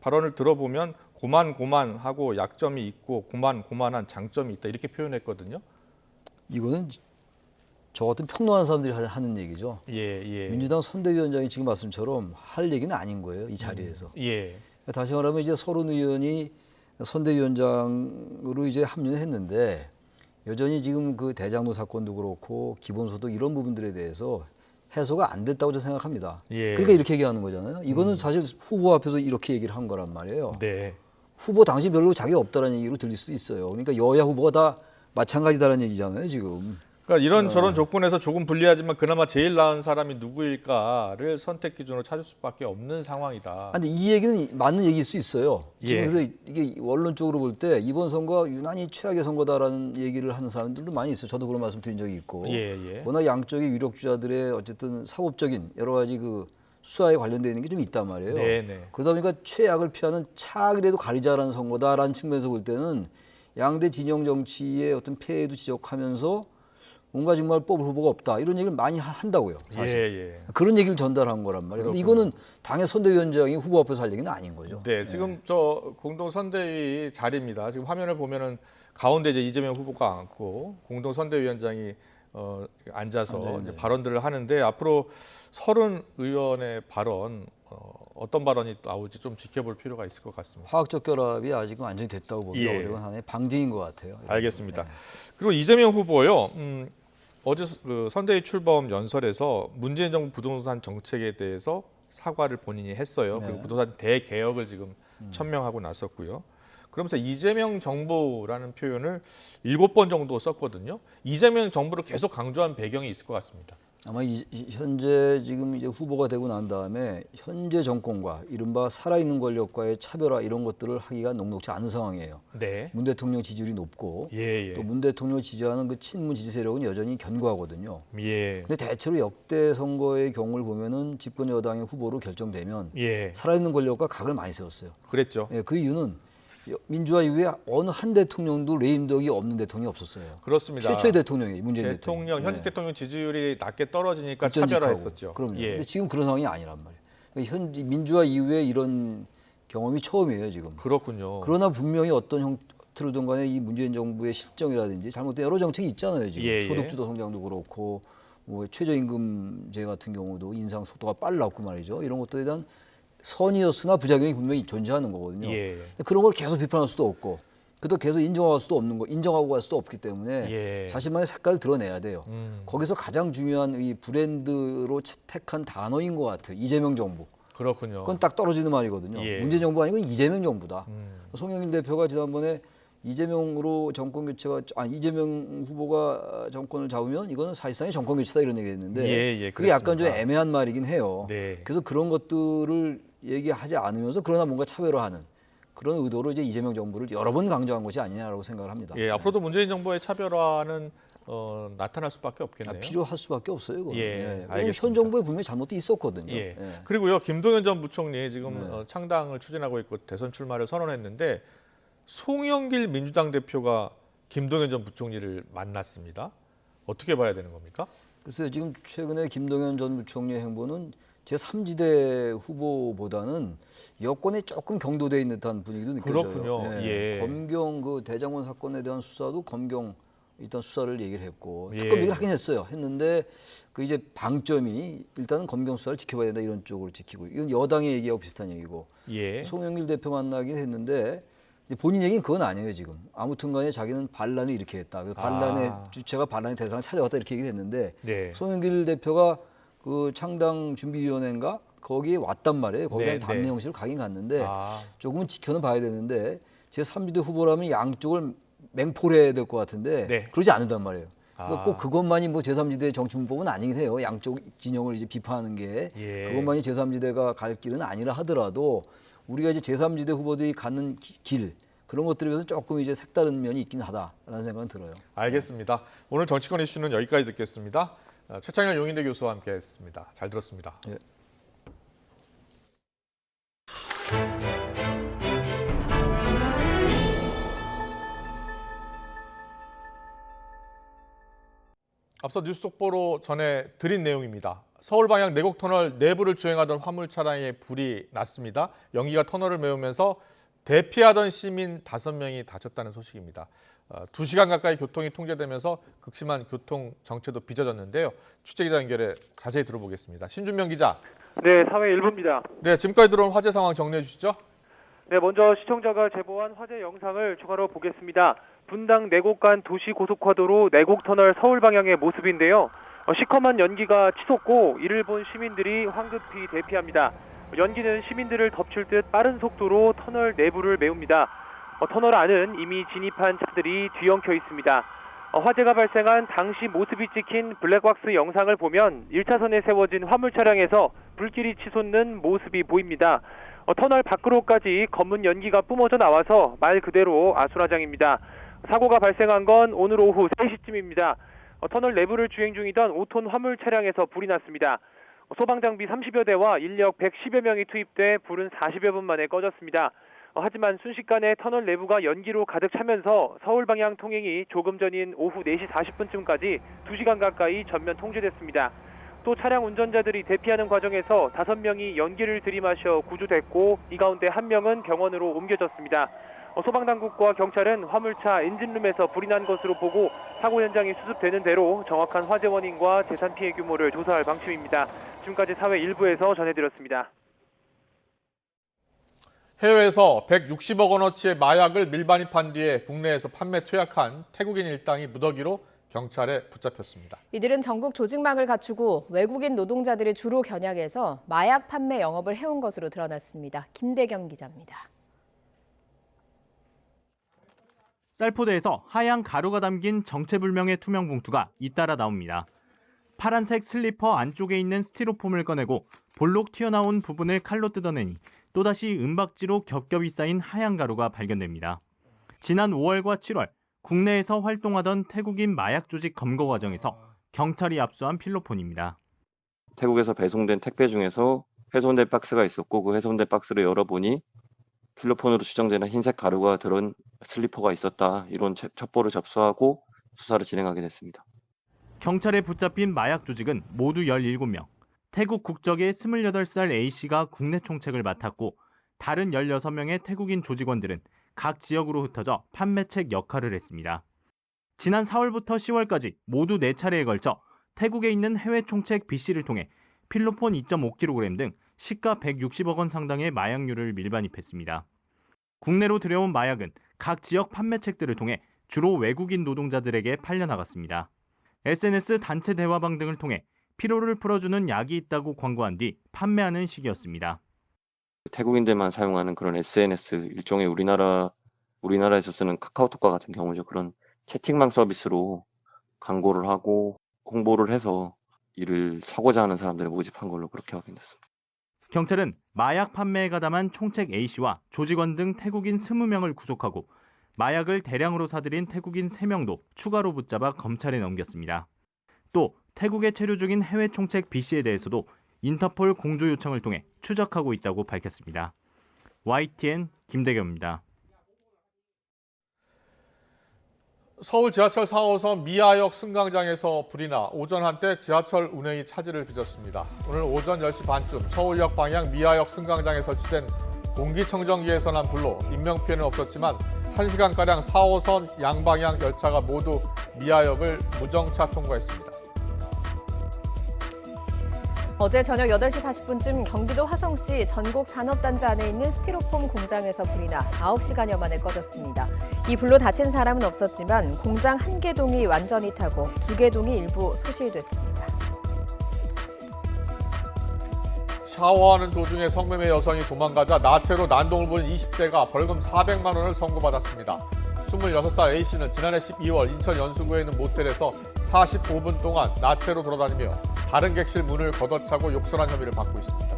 발언을 들어보면 고만고만하고 약점이 있고 고만고만한 장점이 있다 이렇게 표현했거든요. 이거는 저 같은 평론하는 사람들이 하는 얘기죠. 민주당 선대위원장이 지금 말씀처럼 할 얘기는 아닌 거예요. 이 자리에서. 다시 말하면 이제 서른 의원이 선대위원장으로 이제 합류를 했는데 여전히 지금 그 대장동 사건도 그렇고 기본소득 이런 부분들에 대해서 해소가 안 됐다고 저는 생각합니다. 그러니까 이렇게 얘기하는 거잖아요. 이거는 사실 후보 앞에서 이렇게 얘기를 한 거란 말이에요. 후보 당시 별로 자격 없다라는 얘기로 들릴 수도 있어요. 그러니까 여야 후보가 다 마찬가지다라는 얘기잖아요, 지금. 그러니까 이런 저런 조건에서 조금 불리하지만 그나마 제일 나은 사람이 누구일까를 선택 기준으로 찾을 수밖에 없는 상황이다. 근데 이 얘기는 맞는 얘기일 수 있어요. 지금 그래서 이게 원론적으로 볼 때 이번 선거가 유난히 최악의 선거다라는 얘기를 하는 사람들도 많이 있어요. 저도 그런 말씀 드린 적이 있고. 워낙 양쪽의 유력 주자들의 어쨌든 사법적인 여러 가지 그 수사에 관련되어 있는 게 좀 있단 말이에요. 그러다 보니까 최악을 피하는 차악이라도 가리자라는 선거다라는 측면에서 볼 때는 양대 진영 정치의 어떤 폐해도 지적하면서 뭔가 정말 뽑을 후보가 없다 이런 얘기를 많이 한다고요. 사실 그런 얘기를 전달한 거란 말이에요. 근데 이거는 당의 선대위원장이 후보 앞에서 할 얘기는 아닌 거죠. 지금 저 공동 선대위 자리입니다. 지금 화면을 보면은 가운데 이제 이재명 후보가 앉고 공동 선대위원장이 앉아서 이제 발언들을 하는데 앞으로 서른 의원의 발언 어떤 발언이 나올지 좀 지켜볼 필요가 있을 것 같습니다. 화학적 결합이 아직은 완전히 됐다고 보기 어려운 하나의 방증인 것 같아요. 알겠습니다. 그리고 이재명 후보요. 어제 그 선대위 출범 연설에서 문재인 정부 부동산 정책에 대해서 사과를 본인이 했어요. 그리고 부동산 대개혁을 지금 천명하고 나섰고요. 그러면서 이재명 정부라는 표현을 7번 정도 썼거든요. 이재명 정부를 계속 강조한 배경이 있을 것 같습니다. 아마 현재 지금 이제 후보가 되고 난 다음에 현재 정권과 이른바 살아있는 권력과의 차별화 이런 것들을 하기가 녹록지 않은 상황이에요. 문 대통령 지지율이 높고 또 문 대통령을 지지하는 그 친문 지지 세력은 여전히 견고하거든요. 근데 대체로 역대 선거의 경우를 보면은 집권 여당의 후보로 결정되면 살아있는 권력과 각을 많이 세웠어요. 그랬죠. 그 이유는 민주화 이후에 어느 한 대통령도 레임덕이 없는 대통령이 없었어요. 그렇습니다. 최초의 대통령이 문재인 대통령. 현직 대통령 지지율이 낮게 떨어지니까 차별화했었죠. 그럼요. 근데 지금 그런 상황이 아니란 말이에요. 그러니까 현재 민주화 이후에 이런 경험이 처음이에요, 지금. 그렇군요. 그러나 분명히 어떤 형태로든 간에 이 문재인 정부의 실정이라든지 잘못된 여러 정책이 있잖아요, 지금. 소득주도 성장도 그렇고 뭐 최저임금제 같은 경우도 인상 속도가 빨랐고 말이죠. 이런 것들에 대한 선이었으나 부작용이 분명히 존재하는 거거든요. 그런 걸 계속 비판할 수도 없고 그것도 계속 인정할 수도 없는 거, 인정하고 갈 수도 없기 때문에 자신만의 색깔을 드러내야 돼요. 거기서 가장 중요한 이 브랜드로 택한 단어인 것 같아요. 이재명 정부. 그렇군요. 그건 딱 떨어지는 말이거든요. 문재인 정부 아니고 이재명 정부다. 송영길 대표가 지난번에 이재명으로 정권 교체가 이재명 후보가 정권을 잡으면 이거는 사실상의 정권 교체다 이런 얘기했는데 그게 약간 좀 애매한 말이긴 해요. 그래서 그런 것들을 얘기하지 않으면서 그러나 뭔가 차별화하는 그런 의도로 이제 이재명 정부를 여러 번 강조한 것이 아니냐라고 생각을 합니다. 앞으로도 문재인 정부의 차별화는 나타날 수밖에 없겠네요. 필요할 수밖에 없어요. 그건. 예, 왜냐면 현 정부의 분명히 잘못도 있었거든요. 예. 그리고요, 김동연 전 부총리 지금 창당을 추진하고 있고 대선 출마를 선언했는데 송영길 민주당 대표가 김동연 전 부총리를 만났습니다. 어떻게 봐야 되는 겁니까? 글쎄요, 지금 최근에 김동연 전 부총리의 행보는 제3지대 후보보다는 여권에 조금 경도돼 있는 듯한 분위기도 느껴져요. 그렇군요. 예. 검경 그 대장원 사건에 대한 수사도 검경 일단 수사를 얘기를 했고 예. 특검 얘기를 하긴 했는데 그 이제 방점이 일단은 검경 수사를 지켜봐야 된다 이런 쪽으로 지키고 이건 여당의 얘기하고 비슷한 얘기고 예. 송영길 대표 만나긴 했는데 본인 얘기는 그건 아니에요 지금. 아무튼간에 자기는 반란을 이렇게 했다. 반란의 주체가 반란의 대상을 찾아왔다 이렇게 얘기했는데 네. 송영길 대표가 그 창당 준비위원회인가 거기에 왔단 말이에요. 거기에 네, 담례 네. 형식으로 가긴 갔는데 조금은 지켜는 봐야 되는데 제3지대 후보라면 양쪽을 맹포해야 될 것 같은데 네. 그러지 않는단 말이에요. 그러니까 꼭 그것만이 뭐 제3지대 정치문법은 아니긴 해요. 양쪽 진영을 이제 비판하는 게 그것만이 제3지대가 갈 길은 아니라 하더라도 우리가 이제 제3지대 후보들이 갖는 길 그런 것들에 비해서 조금 이제 색다른 면이 있긴 하다라는 생각은 들어요. 알겠습니다. 오늘 정치권 이슈는 여기까지 듣겠습니다. 최창현 용인대 교수와 함께했습니다. 잘 들었습니다. 예. 앞서 뉴스 속보로 전해드린 내용입니다. 서울 방향 내곡터널 내부를 주행하던 화물 차량에 불이 났습니다. 연기가 터널을 메우면서 대피하던 시민 5명이 다쳤다는 소식입니다. 2시간 가까이 교통이 통제되면서 극심한 교통 정체도 빚어졌는데요. 취재기자 연결해 자세히 들어보겠습니다. 신준명 기자. 네, 사회 1부입니다. 네, 지금까지 들어온 화재 상황 정리해 주시죠. 네, 먼저 시청자가 제보한 화재 영상을 추가로 보겠습니다. 분당 내곡 간 도시고속화도로 내곡터널 서울 방향의 모습인데요. 시커먼 연기가 치솟고 이를 본 시민들이 황급히 대피합니다. 연기는 시민들을 덮칠 듯 빠른 속도로 터널 내부를 메웁니다. 터널 안은 이미 진입한 차들이 뒤엉켜 있습니다. 화재가 발생한 당시 모습이 찍힌 블랙박스 영상을 보면 1차선에 세워진 화물 차량에서 불길이 치솟는 모습이 보입니다. 터널 밖으로까지 검은 연기가 뿜어져 나와서 말 그대로 아수라장입니다. 사고가 발생한 건 오늘 오후 3시쯤입니다. 터널 내부를 주행 중이던 5톤 화물 차량에서 불이 났습니다. 소방장비 30여 대와 인력 110여 명이 투입돼 불은 40여 분 만에 꺼졌습니다. 하지만 순식간에 터널 내부가 연기로 가득 차면서 서울 방향 통행이 조금 전인 오후 4시 40분쯤까지 2시간 가까이 전면 통제됐습니다. 또 차량 운전자들이 대피하는 과정에서 5명이 연기를 들이마셔 구조됐고 이 가운데 1명은 병원으로 옮겨졌습니다. 소방당국과 경찰은 화물차 엔진룸에서 불이 난 것으로 보고 사고 현장이 수습되는 대로 정확한 화재 원인과 재산 피해 규모를 조사할 방침입니다. 지금까지 사회 1부에서 전해드렸습니다. 해외에서 160억 원어치의 마약을 밀반입한 뒤에 국내에서 판매 투약한 태국인 일당이 무더기로 경찰에 붙잡혔습니다. 이들은 전국 조직망을 갖추고 외국인 노동자들이 주로 겨냥해서 마약 판매 영업을 해온 것으로 드러났습니다. 김대겸 기자입니다. 쌀포대에서 하얀 가루가 담긴 정체불명의 투명 봉투가 잇따라 나옵니다. 파란색 슬리퍼 안쪽에 있는 스티로폼을 꺼내고 볼록 튀어나온 부분을 칼로 뜯어내니 또다시 은박지로 겹겹이 쌓인 하얀 가루가 발견됩니다. 지난 5월과 7월 국내에서 활동하던 태국인 마약 조직 검거 과정에서 경찰이 압수한 필로폰입니다. 태국에서 배송된 택배 중에서 훼손된 박스가 있었고 그 훼손된 박스를 열어보니 필로폰으로 추정되는 흰색 가루가 들은 슬리퍼가 있었다. 이런 첩보를 접수하고 수사를 진행하게 됐습니다. 경찰에 붙잡힌 마약 조직은 모두 17명. 태국 국적의 28살 A씨가 국내 총책을 맡았고 다른 16명의 태국인 조직원들은 각 지역으로 흩어져 판매책 역할을 했습니다. 지난 4월부터 10월까지 모두 4차례에 걸쳐 태국에 있는 해외 총책 B씨를 통해 필로폰 2.5kg 등 시가 160억 원 상당의 마약류를 밀반입했습니다. 국내로 들여온 마약은 각 지역 판매책들을 통해 주로 외국인 노동자들에게 팔려나갔습니다. SNS 단체 대화방 등을 통해 피로를 풀어주는 약이 있다고 광고한 뒤 판매하는 시기였습니다. 태국인들만 사용하는 그런 SNS, 일종의 우리나라에서 쓰는 카카오톡과 같은 경우죠. 그런 채팅방 서비스로 광고를 하고 홍보를 해서 이를 사고자 하는 사람들을 모집한 걸로 그렇게 확인됐습니다. 경찰은 마약 판매에 가담한 총책 A씨와 조직원 등 태국인 20명을 구속하고 마약을 대량으로 사들인 태국인 3명도 추가로 붙잡아 검찰에 넘겼습니다. 또 태국에 체류 중인 해외 총책 B씨에 대해서도 인터폴 공조 요청을 통해 추적하고 있다고 밝혔습니다. YTN 김대겸입니다. 서울 지하철 4호선 미아역 승강장에서 불이 나 오전 한때 지하철 운행이 차질을 빚었습니다. 오늘 오전 10시 반쯤 서울역 방향 미아역 승강장에 설치된 공기청정기에서 난 불로 인명피해는 없었지만 1시간가량 4호선 양방향 열차가 모두 미아역을 무정차 통과했습니다. 어제 저녁 8시 40분쯤 경기도 화성시 전곡산업단지 안에 있는 스티로폼 공장에서 불이 나 9시간여 만에 꺼졌습니다. 이 불로 다친 사람은 없었지만 공장 1개 동이 완전히 타고 2개 동이 일부 소실됐습니다. 샤워하는 도중에 성매매 여성이 도망가자 나체로 난동을 부린 20대가 벌금 400만 원을 선고받았습니다. 26살 A씨는 지난해 12월 인천 연수구에 있는 모텔에서 45분 동안 나체로 돌아다니며 다른 객실 문을 걷어차고 욕설한 혐의를 받고 있습니다.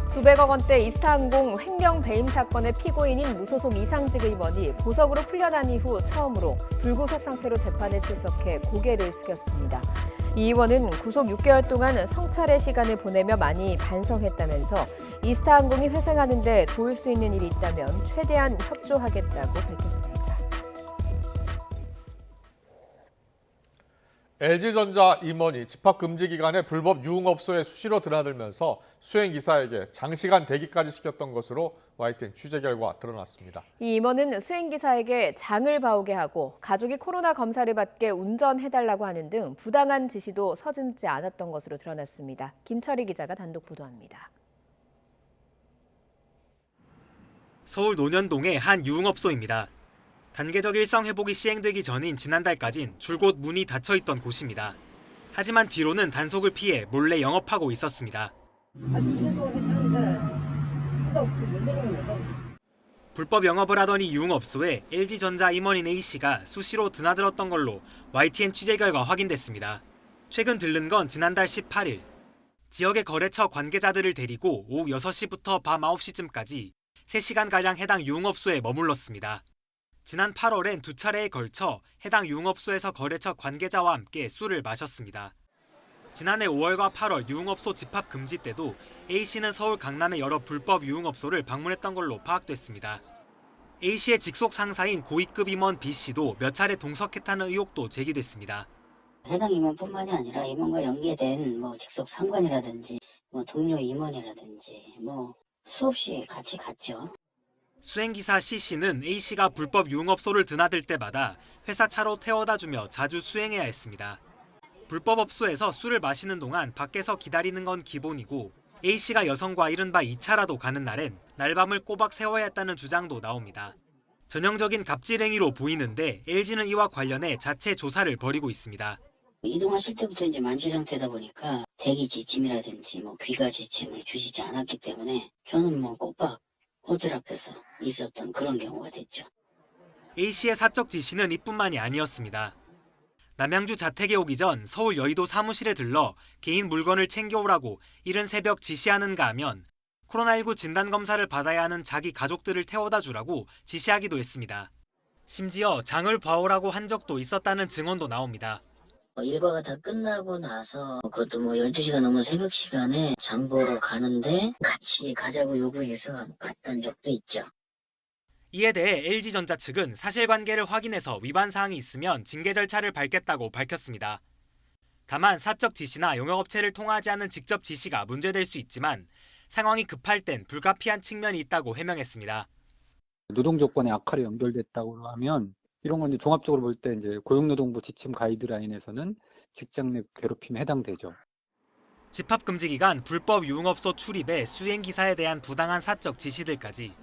수백억 원대 이스타항공 횡령 배임 사건의 피고인인 무소속 이상직 의원이 보석으로 풀려난 이후 처음으로 불구속 상태로 재판에 출석해 고개를 숙였습니다. 이 의원은 구속 6개월 동안 성찰의 시간을 보내며 많이 반성했다면서 이스타항공이 회생하는 데 도울 수 있는 일이 있다면 최대한 협조하겠다고 밝혔습니다. LG전자 임원이 집합금지 기간에 불법 유흥업소에 수시로 드나들면서 수행기사에게 장시간 대기까지 시켰던 것으로 YTN 취재 결과 드러났습니다. 이 임원은 수행기사에게 장을 봐오게 하고 가족이 코로나 검사를 받게 운전해달라고 하는 등 부당한 지시도 서슴지 않았던 것으로 드러났습니다. 김철희 기자가 단독 보도합니다. 서울 논현동의 한 유흥업소입니다. 단계적 일상 회복이 시행되기 전인 지난달까진 줄곧 문이 닫혀 있던 곳입니다. 하지만 뒤로는 단속을 피해 몰래 영업하고 있었습니다. 불법 영업을 하더니 유흥업소에 LG전자 임원인 A씨가 수시로 드나들었던 걸로 YTN 취재 결과 확인됐습니다. 최근 들른 건 지난달 18일. 지역의 거래처 관계자들을 데리고 오후 6시부터 밤 9시쯤까지 3시간가량 해당 유흥업소에 머물렀습니다. 지난 8월엔 2차례에 걸쳐 해당 유흥업소에서 거래처 관계자와 함께 술을 마셨습니다. 지난해 5월과 8월 유흥업소 집합 금지 때도 A씨는 서울 강남의 여러 불법 유흥업소를 방문했던 걸로 파악됐습니다. A씨의 직속 상사인 고위급 임원 B씨도 몇 차례 동석했다는 의혹도 제기됐습니다. 해당 임원뿐만이 아니라 임원과 연계된 직속 상관이라든지 동료 임원이라든지 수없이 같이 갔죠. 수행기사 C씨는 A씨가 불법 유흥업소를 드나들 때마다 회사 차로 태워다주며 자주 수행해야 했습니다. 불법 업소에서 술을 마시는 동안 밖에서 기다리는 건 기본이고 A씨가 여성과 이른바 2차라도 가는 날엔 날밤을 꼬박 세워야 했다는 주장도 나옵니다. 전형적인 갑질행위로 보이는데 LG는 이와 관련해 자체 조사를 벌이고 있습니다. 이동하실 때부터 이제 만취 상태다 보니까 대기 지침이라든지 귀가 지침을 주시지 않았기 때문에 저는 꼬박 호텔 앞에서 있었던 그런 경우가 됐죠. A씨의 사적 지시는 이뿐만이 아니었습니다. 남양주 자택에 오기 전 서울 여의도 사무실에 들러 개인 물건을 챙겨오라고 이른 새벽 지시하는가 하면 코로나19 진단검사를 받아야 하는 자기 가족들을 태워다 주라고 지시하기도 했습니다. 심지어 장을 봐오라고 한 적도 있었다는 증언도 나옵니다. 일과가 다 끝나고 나서 그것도 12시가 넘은 새벽 시간에 장 보러 가는데 같이 가자고 요구해서 갔던 적도 있죠. 이에 대해 LG전자 측은 사실관계를 확인해서 위반 사항이 있으면 징계 절차를 밟겠다고 밝혔습니다. 다만 사적 지시나 용역업체를 통하지 않은 직접 지시가 문제될 수 있지만 상황이 급할 땐 불가피한 측면이 있다고 해명했습니다. 노동 조건에 악화로 연결됐다고 하면 이런 건 종합적으로 볼 때 고용노동부 지침 가이드라인에서는 직장 내 괴롭힘에 해당되죠. 집합금지 기간 불법 유흥업소 출입에 수행기사에 대한 부당한 사적 지시들까지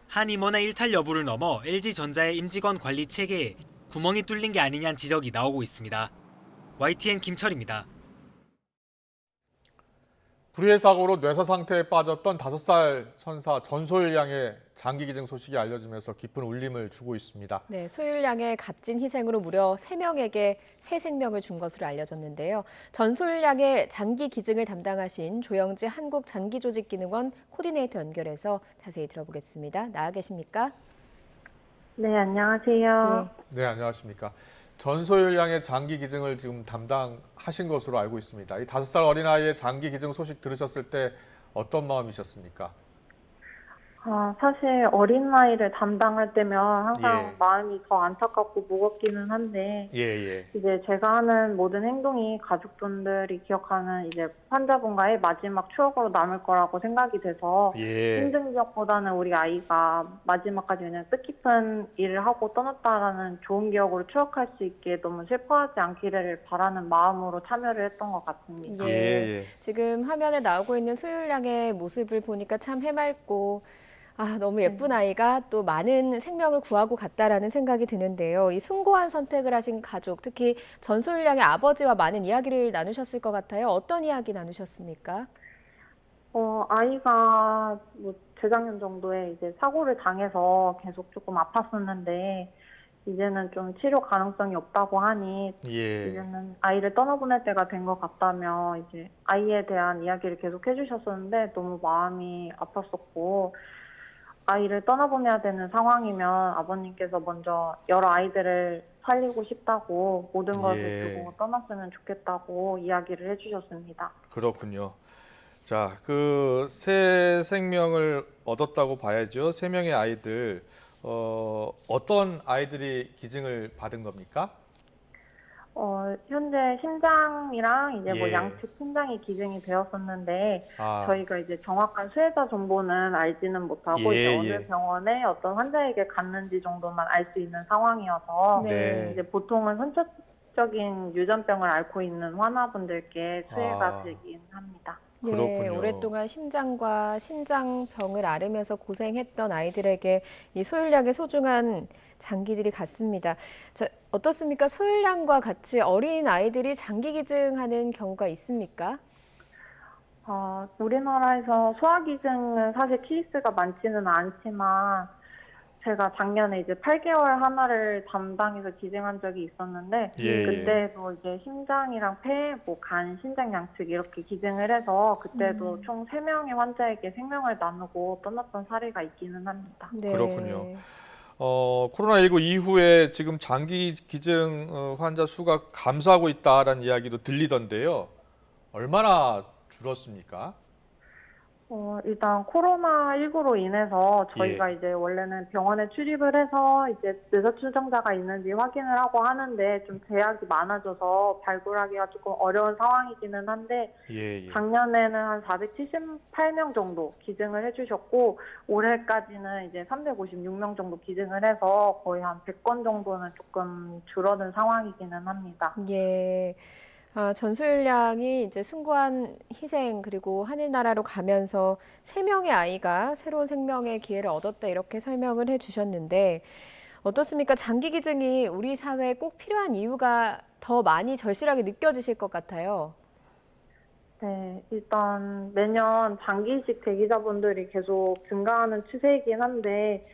한 임원의 일탈 여부를 넘어 LG전자의 임직원 관리 체계에 구멍이 뚫린 게 아니냐는 지적이 나오고 있습니다. YTN 김철입니다. 불의의 사고로 뇌사 상태에 빠졌던 5살 선사 전소율 양의 장기 기증 소식이 알려지면서 깊은 울림을 주고 있습니다. 네, 소율 양의 값진 희생으로 무려 3명에게 새 생명을 준 것으로 알려졌는데요. 전소율 양의 장기 기증을 담당하신 조영지 한국장기조직기능원 코디네이터 연결해서 자세히 들어보겠습니다. 나와 계십니까? 네, 안녕하세요. 네, 안녕하십니까. 전소율 양의 장기 기증을 지금 담당하신 것으로 알고 있습니다. 이 5살 어린아이의 장기 기증 소식 들으셨을 때 어떤 마음이셨습니까? 사실 어린아이를 담당할 때면 항상 예. 마음이 더 안타깝고 무겁기는 한데 이제 제가 하는 모든 행동이 가족분들이 기억하는 이제 환자분과의 마지막 추억으로 남을 거라고 생각이 돼서 힘든 기억보다는 우리 아이가 마지막까지 그냥 뜻깊은 일을 하고 떠났다라는 좋은 기억으로 추억할 수 있게 너무 슬퍼하지 않기를 바라는 마음으로 참여를 했던 것 같습니다. 지금 화면에 나오고 있는 소율 양의 모습을 보니까 참 해맑고 너무 예쁜 아이가 또 많은 생명을 구하고 갔다라는 생각이 드는데요. 이 숭고한 선택을 하신 가족, 특히 전소율 양의 아버지와 많은 이야기를 나누셨을 것 같아요. 어떤 이야기 나누셨습니까? 아이가 뭐 재작년 정도에 이제 사고를 당해서 계속 조금 아팠었는데 이제는 좀 치료 가능성이 없다고 하니 이제는 아이를 떠나보낼 때가 된 것 같다며 이제 아이에 대한 이야기를 계속 해주셨었는데 너무 마음이 아팠었고 아이를 떠나보내야 되는 상황이면 아버님께서 먼저 여러 아이들을 살리고 싶다고 모든 것을 두고 떠났으면 좋겠다고 이야기를 해주셨습니다. 그렇군요. 자, 그 새 생명을 얻었다고 봐야죠. 3명의 아이들, 어떤 아이들이 기증을 받은 겁니까? 현재 심장이랑 이제 뭐 양측 심장이 기증이 되었었는데 저희가 이제 정확한 수혜자 정보는 알지는 못하고 이제 어느 병원에 어떤 환자에게 갔는지 정도만 알 수 있는 상황이어서 이제 보통은 선천적인 유전병을 앓고 있는 환자분들께 수혜가 되긴 합니다. 네, 오랫동안 심장과 신장병을 앓으면서 고생했던 아이들에게 이 소율 양의 소중한 장기들이 갔습니다. 자, 어떻습니까? 소율 양과 같이 어린 아이들이 장기 기증하는 경우가 있습니까? 우리나라에서 소아기증은 사실 케이스가 많지는 않지만 제가 작년에 이제 8개월 하나를 담당해서 기증한 적이 있었는데 그때도 이제 심장이랑 폐, 뭐 간, 신장 양측 이렇게 기증을 해서 그때도 총 3명의 환자에게 생명을 나누고 떠났던 사례가 있기는 합니다. 그렇군요. 코로나19 이후에 지금 장기 기증 환자 수가 감소하고 있다라는 이야기도 들리던데요. 얼마나 줄었습니까? 일단 코로나19로 인해서 저희가 이제 원래는 병원에 출입을 해서 이제 뇌사 추정자가 있는지 확인을 하고 하는데 좀 제약이 많아져서 발굴하기가 조금 어려운 상황이기는 한데 작년에는 한 478명 정도 기증을 해주셨고 올해까지는 이제 356명 정도 기증을 해서 거의 한 100건 정도는 조금 줄어든 상황이기는 합니다. 전소율 양이 이제 숭고한 희생 그리고 하늘나라로 가면서 3명의 아이가 새로운 생명의 기회를 얻었다 이렇게 설명을 해주셨는데 어떻습니까? 장기 기증이 우리 사회에 꼭 필요한 이유가 더 많이 절실하게 느껴지실 것 같아요. 네, 일단 매년 장기이식 대기자분들이 계속 증가하는 추세이긴 한데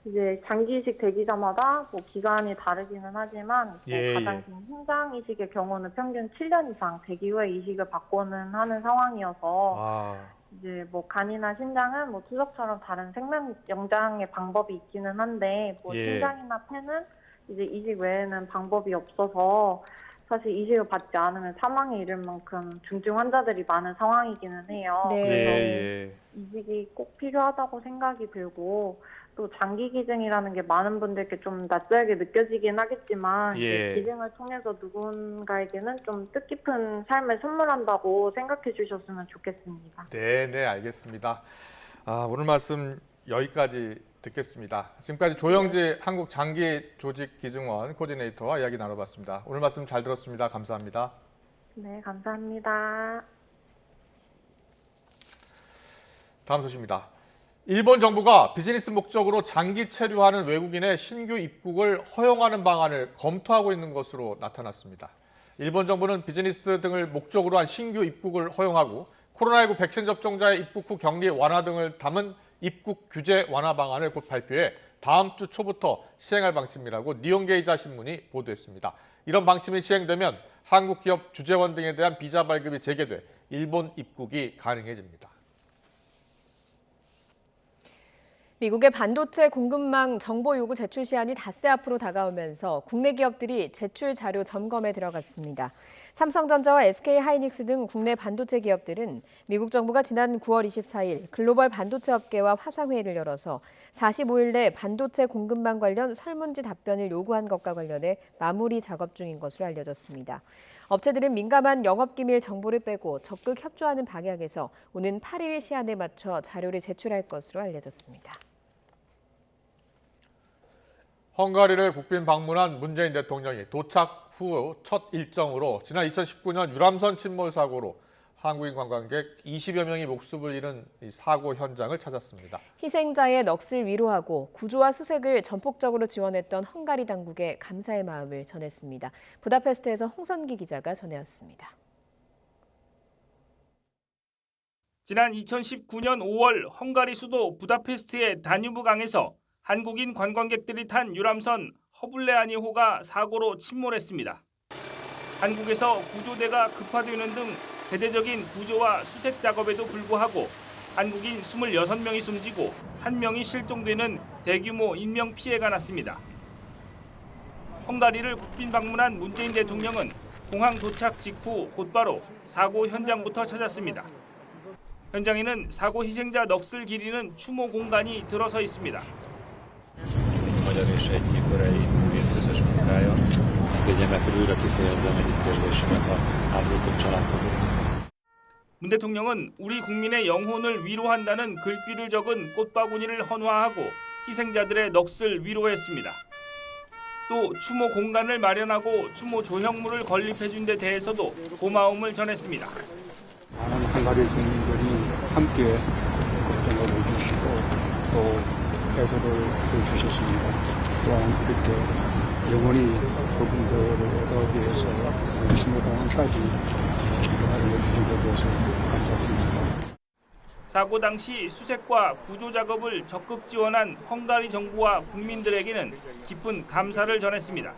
이제 장기이식 대기자마다 뭐 기간이 다르기는 하지만 가장 긴 심장 이식의 경우는 평균 7년 이상 대기 후에 이식을 받고는 하는 상황이어서 이제 뭐 간이나 신장은 뭐 투석처럼 다른 생명 영장의 방법이 있기는 한데 뭐 심장이나 폐는 이제 이식 외에는 방법이 없어서 사실 이식을 받지 않으면 사망에 이를 만큼 중증 환자들이 많은 상황이기는 해요. 그래서 이식이 꼭 필요하다고 생각이 들고 또 장기 기증이라는 게 많은 분들께 좀 낯설게 느껴지긴 하겠지만 기증을 통해서 누군가에게는 좀 뜻깊은 삶을 선물한다고 생각해 주셨으면 좋겠습니다. 네, 알겠습니다. 오늘 말씀 여기까지 듣겠습니다. 지금까지 조영지 한국장기조직기증원 코디네이터와 이야기 나눠봤습니다. 오늘 말씀 잘 들었습니다. 감사합니다. 네, 감사합니다. 다음 소식입니다. 일본 정부가 비즈니스 목적으로 장기 체류하는 외국인의 신규 입국을 허용하는 방안을 검토하고 있는 것으로 나타났습니다. 일본 정부는 비즈니스 등을 목적으로 한 신규 입국을 허용하고 코로나19 백신 접종자의 입국 후 격리 완화 등을 담은 입국 규제 완화 방안을 곧 발표해 다음 주 초부터 시행할 방침이라고 니혼게이자 신문이 보도했습니다. 이런 방침이 시행되면 한국 기업 주재원 등에 대한 비자 발급이 재개돼 일본 입국이 가능해집니다. 미국의 반도체 공급망 정보 요구 제출 시한이 닷새 앞으로 다가오면서 국내 기업들이 제출 자료 점검에 들어갔습니다. 삼성전자와 SK하이닉스 등 국내 반도체 기업들은 미국 정부가 지난 9월 24일 글로벌 반도체 업계와 화상회의를 열어서 45일 내 반도체 공급망 관련 설문지 답변을 요구한 것과 관련해 마무리 작업 중인 것으로 알려졌습니다. 업체들은 민감한 영업기밀 정보를 빼고 적극 협조하는 방향에서 오는 8일 시한에 맞춰 자료를 제출할 것으로 알려졌습니다. 헝가리를 국빈 방문한 문재인 대통령이 도착 후 첫 일정으로 지난 2019년 유람선 침몰 사고로 한국인 관광객 20여 명이 목숨을 잃은 이 사고 현장을 찾았습니다. 희생자의 넋을 위로하고 구조와 수색을 전폭적으로 지원했던 헝가리 당국에 감사의 마음을 전했습니다. 부다페스트에서 홍선기 기자가 전해왔습니다. 지난 2019년 5월 헝가리 수도 부다페스트의 다뉴브 강에서 한국인 관광객들이 탄 유람선 허블레아니호가 사고로 침몰했습니다. 한국에서 구조대가 급파되는 등 대대적인 구조와 수색 작업에도 불구하고 한국인 26명이 숨지고 1명이 실종되는 대규모 인명 피해가 났습니다. 헝가리를 국빈 방문한 문재인 대통령은 공항 도착 직후 곧바로 사고 현장부터 찾았습니다. 현장에는 사고 희생자 넋을 기리는 추모 공간이 들어서 있습니다. magyar és egy koreai vízközös munkája. Engedje meg, hogy újra kifejezzem együttérzésemet az áldozatok családtagjainak. 문 대통령은 우리 국민의 영혼을 위로한다는 글귀를 적은 꽃바구니를 헌화하고 희생자들의 넋을 위로했습니다. 또 추모 공간을 마련하고 추모 조형물을 건립해준 데 대해서도 고마움을 전했습니다. 많은 헝가리 국민들이 함께 걱정을 해주시고 또 해소를 해주셨습니다. 또한 그렇게 영원히 그분들을 위해서 추모공원까지 알려주신 데 대해서 감사드립니다. 사고 당시 수색과 구조 작업을 적극 지원한 헝가리 정부와 국민들에게는 깊은 감사를 전했습니다.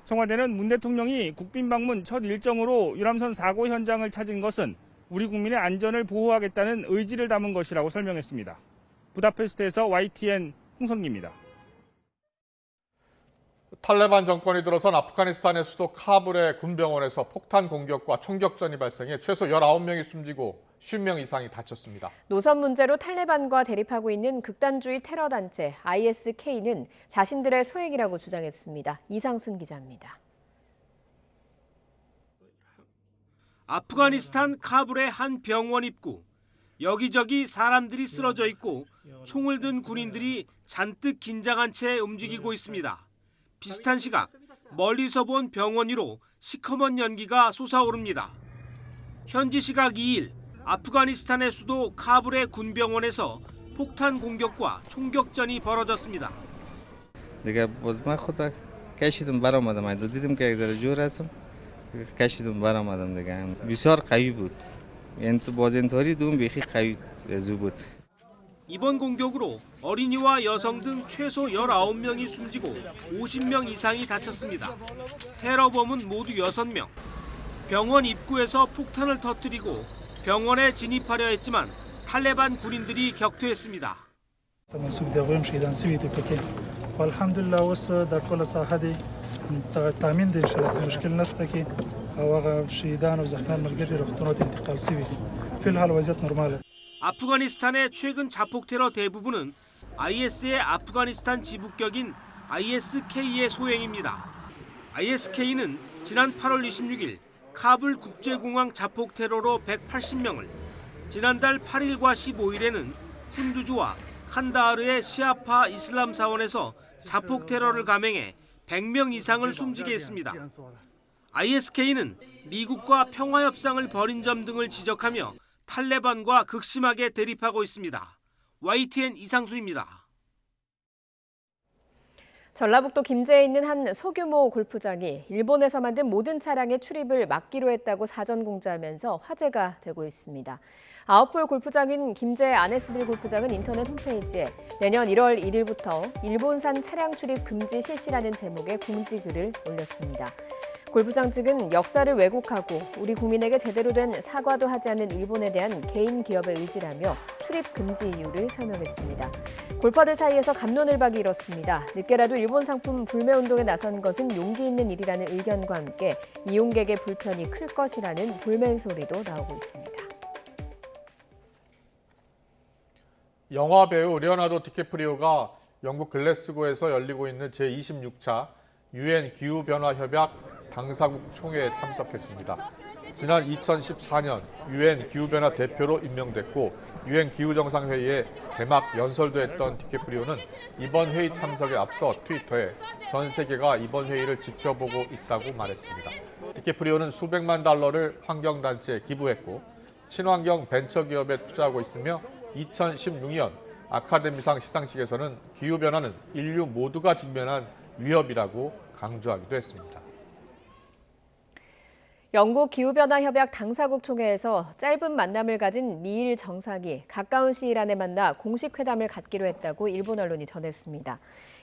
청와대는 문 대통령이 국빈 방문 첫 일정으로 유람선 사고 현장을 찾은 것은 우리 국민의 안전을 보호하겠다는 의지를 담은 것이라고 설명했습니다. 부다페스트에서 YTN 홍성기입니다. 탈레반 정권이 들어선 아프가니스탄의 수도 카불의 군병원에서 폭탄 공격과 총격전이 발생해 최소 19명이 숨지고 50명 이상이 다쳤습니다. 노선 문제로 탈레반과 대립하고 있는 극단주의 테러 단체 ISK는 자신들의 소행이라고 주장했습니다. 이상순 기자입니다. 아프가니스탄 카불의 한 병원 입구. 여기저기 사람들이 쓰러져 있고 총을 든 군인들이 잔뜩 긴장한 채 움직이고 있습니다. 비슷한 시각 멀리서 본 병원 위로 시커먼 연기가 솟아오릅니다. 현지 시각 2일 아프가니스탄의 수도 카불의 군병원에서 폭탄 공격과 총격전이 벌어졌습니다. دیگه باز من خود کشیدم برآمدم من دیدم که یک ذره جور هستم کشیدم برآمدم دیگه بسیار قوی بود یعنی تو بازنطوری دوم بیخی قوی زو بود. 이번 공격으로 어린이와 여성 등 최소 19명이 숨지고 50명 이상이 다쳤습니다. 테러범은 모두 6명. 병원 입구에서 폭탄을 터뜨리고 병원에 진입하려 했지만 탈레반 군인들이 격퇴했습니다. والحمدلله وصل در کل ساحه دی تامین دی شد مشکل نسته که واقع شهیدان و زخمیان ملګری روغتونات انتقال شوی فی الحال وضعیت نرماله. 아프가니스탄의 최근 자폭 테러 대부분은 IS의 아프가니스탄 지부격인 ISK의 소행입니다. ISK는 지난 8월 26일 카불 국제공항 자폭 테러로 180명을, 지난달 8일과 15일에는 훈두주와 칸다하르의 시아파 이슬람 사원에서 자폭 테러를 감행해 100명 이상을 숨지게 했습니다. ISK는 미국과 평화협상을 벌인 점 등을 지적하며 탈레반과 극심하게 대립하고 있습니다. YTN 이상수입니다. 전라북도 김제에 있는 한 소규모 골프장이 일본에서 만든 모든 차량의 출입을 막기로 했다고 사전 공지하면서 화제가 되고 있습니다. 아웃볼 골프장인 김제 아네스빌 골프장은 인터넷 홈페이지에 내년 1월 1일부터 일본산 차량 출입 금지 실시라는 제목의 공지글을 올렸습니다. 골프장 측은 역사를 왜곡하고 우리 국민에게 제대로 된 사과도 하지 않는 일본에 대한 개인 기업의 의지라며 출입 금지 이유를 설명했습니다. 골퍼들 사이에서 갑론을박이 일었습니다. 늦게라도 일본 상품 불매 운동에 나선 것은 용기 있는 일이라는 의견과 함께 이용객의 불편이 클 것이라는 볼멘 소리도 나오고 있습니다. 영화 배우 레오나르도 디캐프리오가 영국 글래스고에서 열리고 있는 제26차 UN 기후변화협약 당사국 총회에 참석했습니다. 지난 2014년 UN 기후변화 대표로 임명됐고 UN 기후정상회의에 개막 연설도 했던 디캐프리오는 이번 회의 참석에 앞서 트위터에 전 세계가 이번 회의를 지켜보고 있다고 말했습니다. 디캐프리오는 수백만 달러를 환경단체에 기부했고 친환경 벤처기업에 투자하고 있으며 2016년 아카데미상 시상식에서는 기후변화는 인류 모두가 직면한 위협이라고 강조하기도 했습니다. 영국 기후변화협약 당사국 총회에서 짧은 만남을 가진 미일 정상이 가까운 시일 안에 만나 공식 회담을 갖기로 했다고 일본 언론이 전했습니다.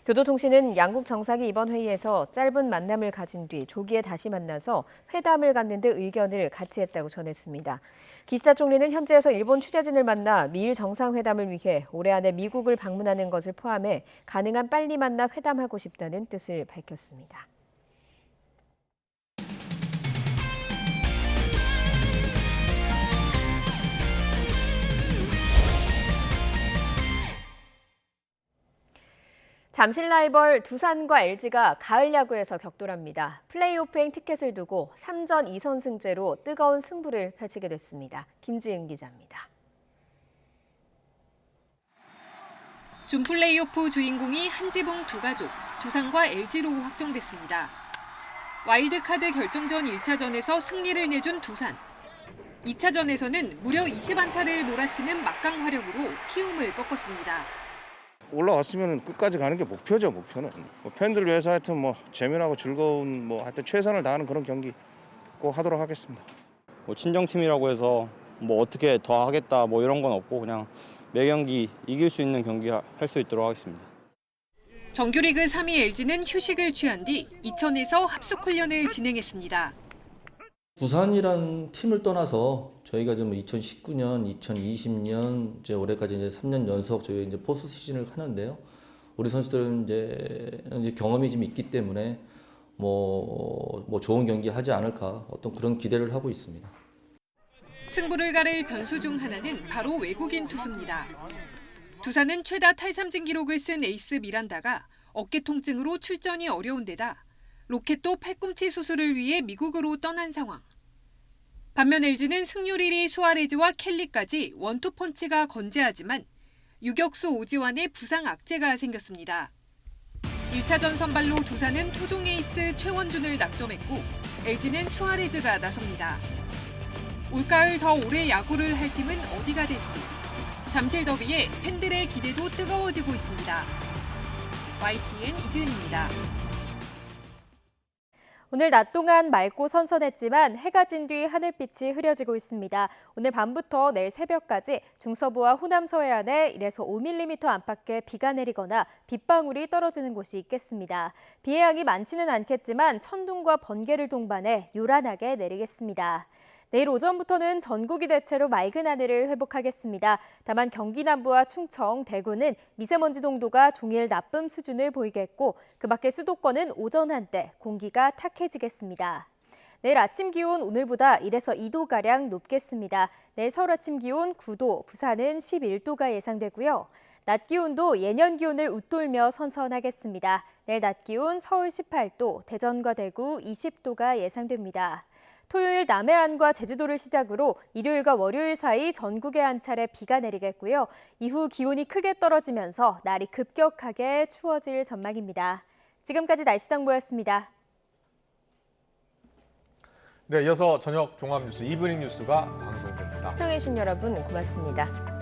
교도통신은 양국 정상이 이번 회의에서 짧은 만남을 가진 뒤 조기에 다시 만나서 회담을 갖는 데 의견을 같이 했다고 전했습니다. 기시다 총리는 현지에서 일본 취재진을 만나 미일 정상회담을 위해 올해 안에 미국을 방문하는 것을 포함해 가능한 빨리 만나 회담하고 싶다는 뜻을 밝혔습니다. 잠실 라이벌 두산과 LG가 가을 야구에서 격돌합니다. 플레이오프행 티켓을 두고 3전 2선승제로 뜨거운 승부를 펼치게 됐습니다. 김지은 기자입니다. 준 플레이오프 주인공이 한지붕 두 가족, 두산과 LG로 확정됐습니다. 와일드카드 결정전 1차전에서 승리를 내준 두산. 2차전에서는 무려 20안타를 몰아치는 막강 화력으로 키움을 꺾었습니다. 올라왔으면 끝까지 가는 게 목표죠, 목표는. 팬들 위해서 하여튼 재미나고 즐거운 하여튼 최선을 다하는 그런 경기 꼭 하도록 하겠습니다. 친정팀이라고 해서 어떻게 더 하겠다 이런 건 없고 그냥 매 경기 이길 수 있는 경기 할 수 있도록 하겠습니다. 정규리그 3위 LG는 휴식을 취한 뒤 이천에서 합숙 훈련을 진행했습니다. 부산이란 팀을 떠나서 저희가 좀 2019년, 2020년 이제 올해까지 이제 3년 연속 저희 이제 포스트 시즌을 하는데요. 우리 선수들은 이제 경험이 좀 있기 때문에 좋은 경기 하지 않을까 어떤 그런 기대를 하고 있습니다. 승부를 가를 변수 중 하나는 바로 외국인 투수입니다. 두산은 최다 탈삼진 기록을 쓴 에이스 미란다가 어깨 통증으로 출전이 어려운 데다 로켓도 팔꿈치 수술을 위해 미국으로 떠난 상황. 반면 LG는 승률 1위 수아레즈와 켈리까지 원투펀치가 건재하지만 유격수 오지환의 부상 악재가 생겼습니다. 1차전 선발로 두산은 토종 에이스 최원준을 낙점했고 LG는 수아레즈가 나섭니다. 올가을 더 오래 야구를 할 팀은 어디가 될지 잠실 더비에 팬들의 기대도 뜨거워지고 있습니다. YTN 이지은입니다. 오늘 낮 동안 맑고 선선했지만 해가 진 뒤 하늘빛이 흐려지고 있습니다. 오늘 밤부터 내일 새벽까지 중서부와 호남 서해안에 1에서 5mm 안팎의 비가 내리거나 빗방울이 떨어지는 곳이 있겠습니다. 비의 양이 많지는 않겠지만 천둥과 번개를 동반해 요란하게 내리겠습니다. 내일 오전부터는 전국이 대체로 맑은 하늘을 회복하겠습니다. 다만 경기 남부와 충청, 대구는 미세먼지 농도가 종일 나쁨 수준을 보이겠고 그 밖에 수도권은 오전 한때 공기가 탁해지겠습니다. 내일 아침 기온 오늘보다 1에서 2도가량 높겠습니다. 내일 서울 아침 기온 9도, 부산은 11도가 예상되고요. 낮 기온도 예년 기온을 웃돌며 선선하겠습니다. 내일 낮 기온 서울 18도, 대전과 대구 20도가 예상됩니다. 토요일 남해안과 제주도를 시작으로 일요일과 월요일 사이 전국에 한 차례 비가 내리겠고요. 이후 기온이 크게 떨어지면서 날이 급격하게 추워질 전망입니다. 지금까지 날씨 정보였습니다. 네, 이어서 저녁 종합뉴스 이브닝 뉴스가 방송됩니다. 시청해주신 여러분 고맙습니다.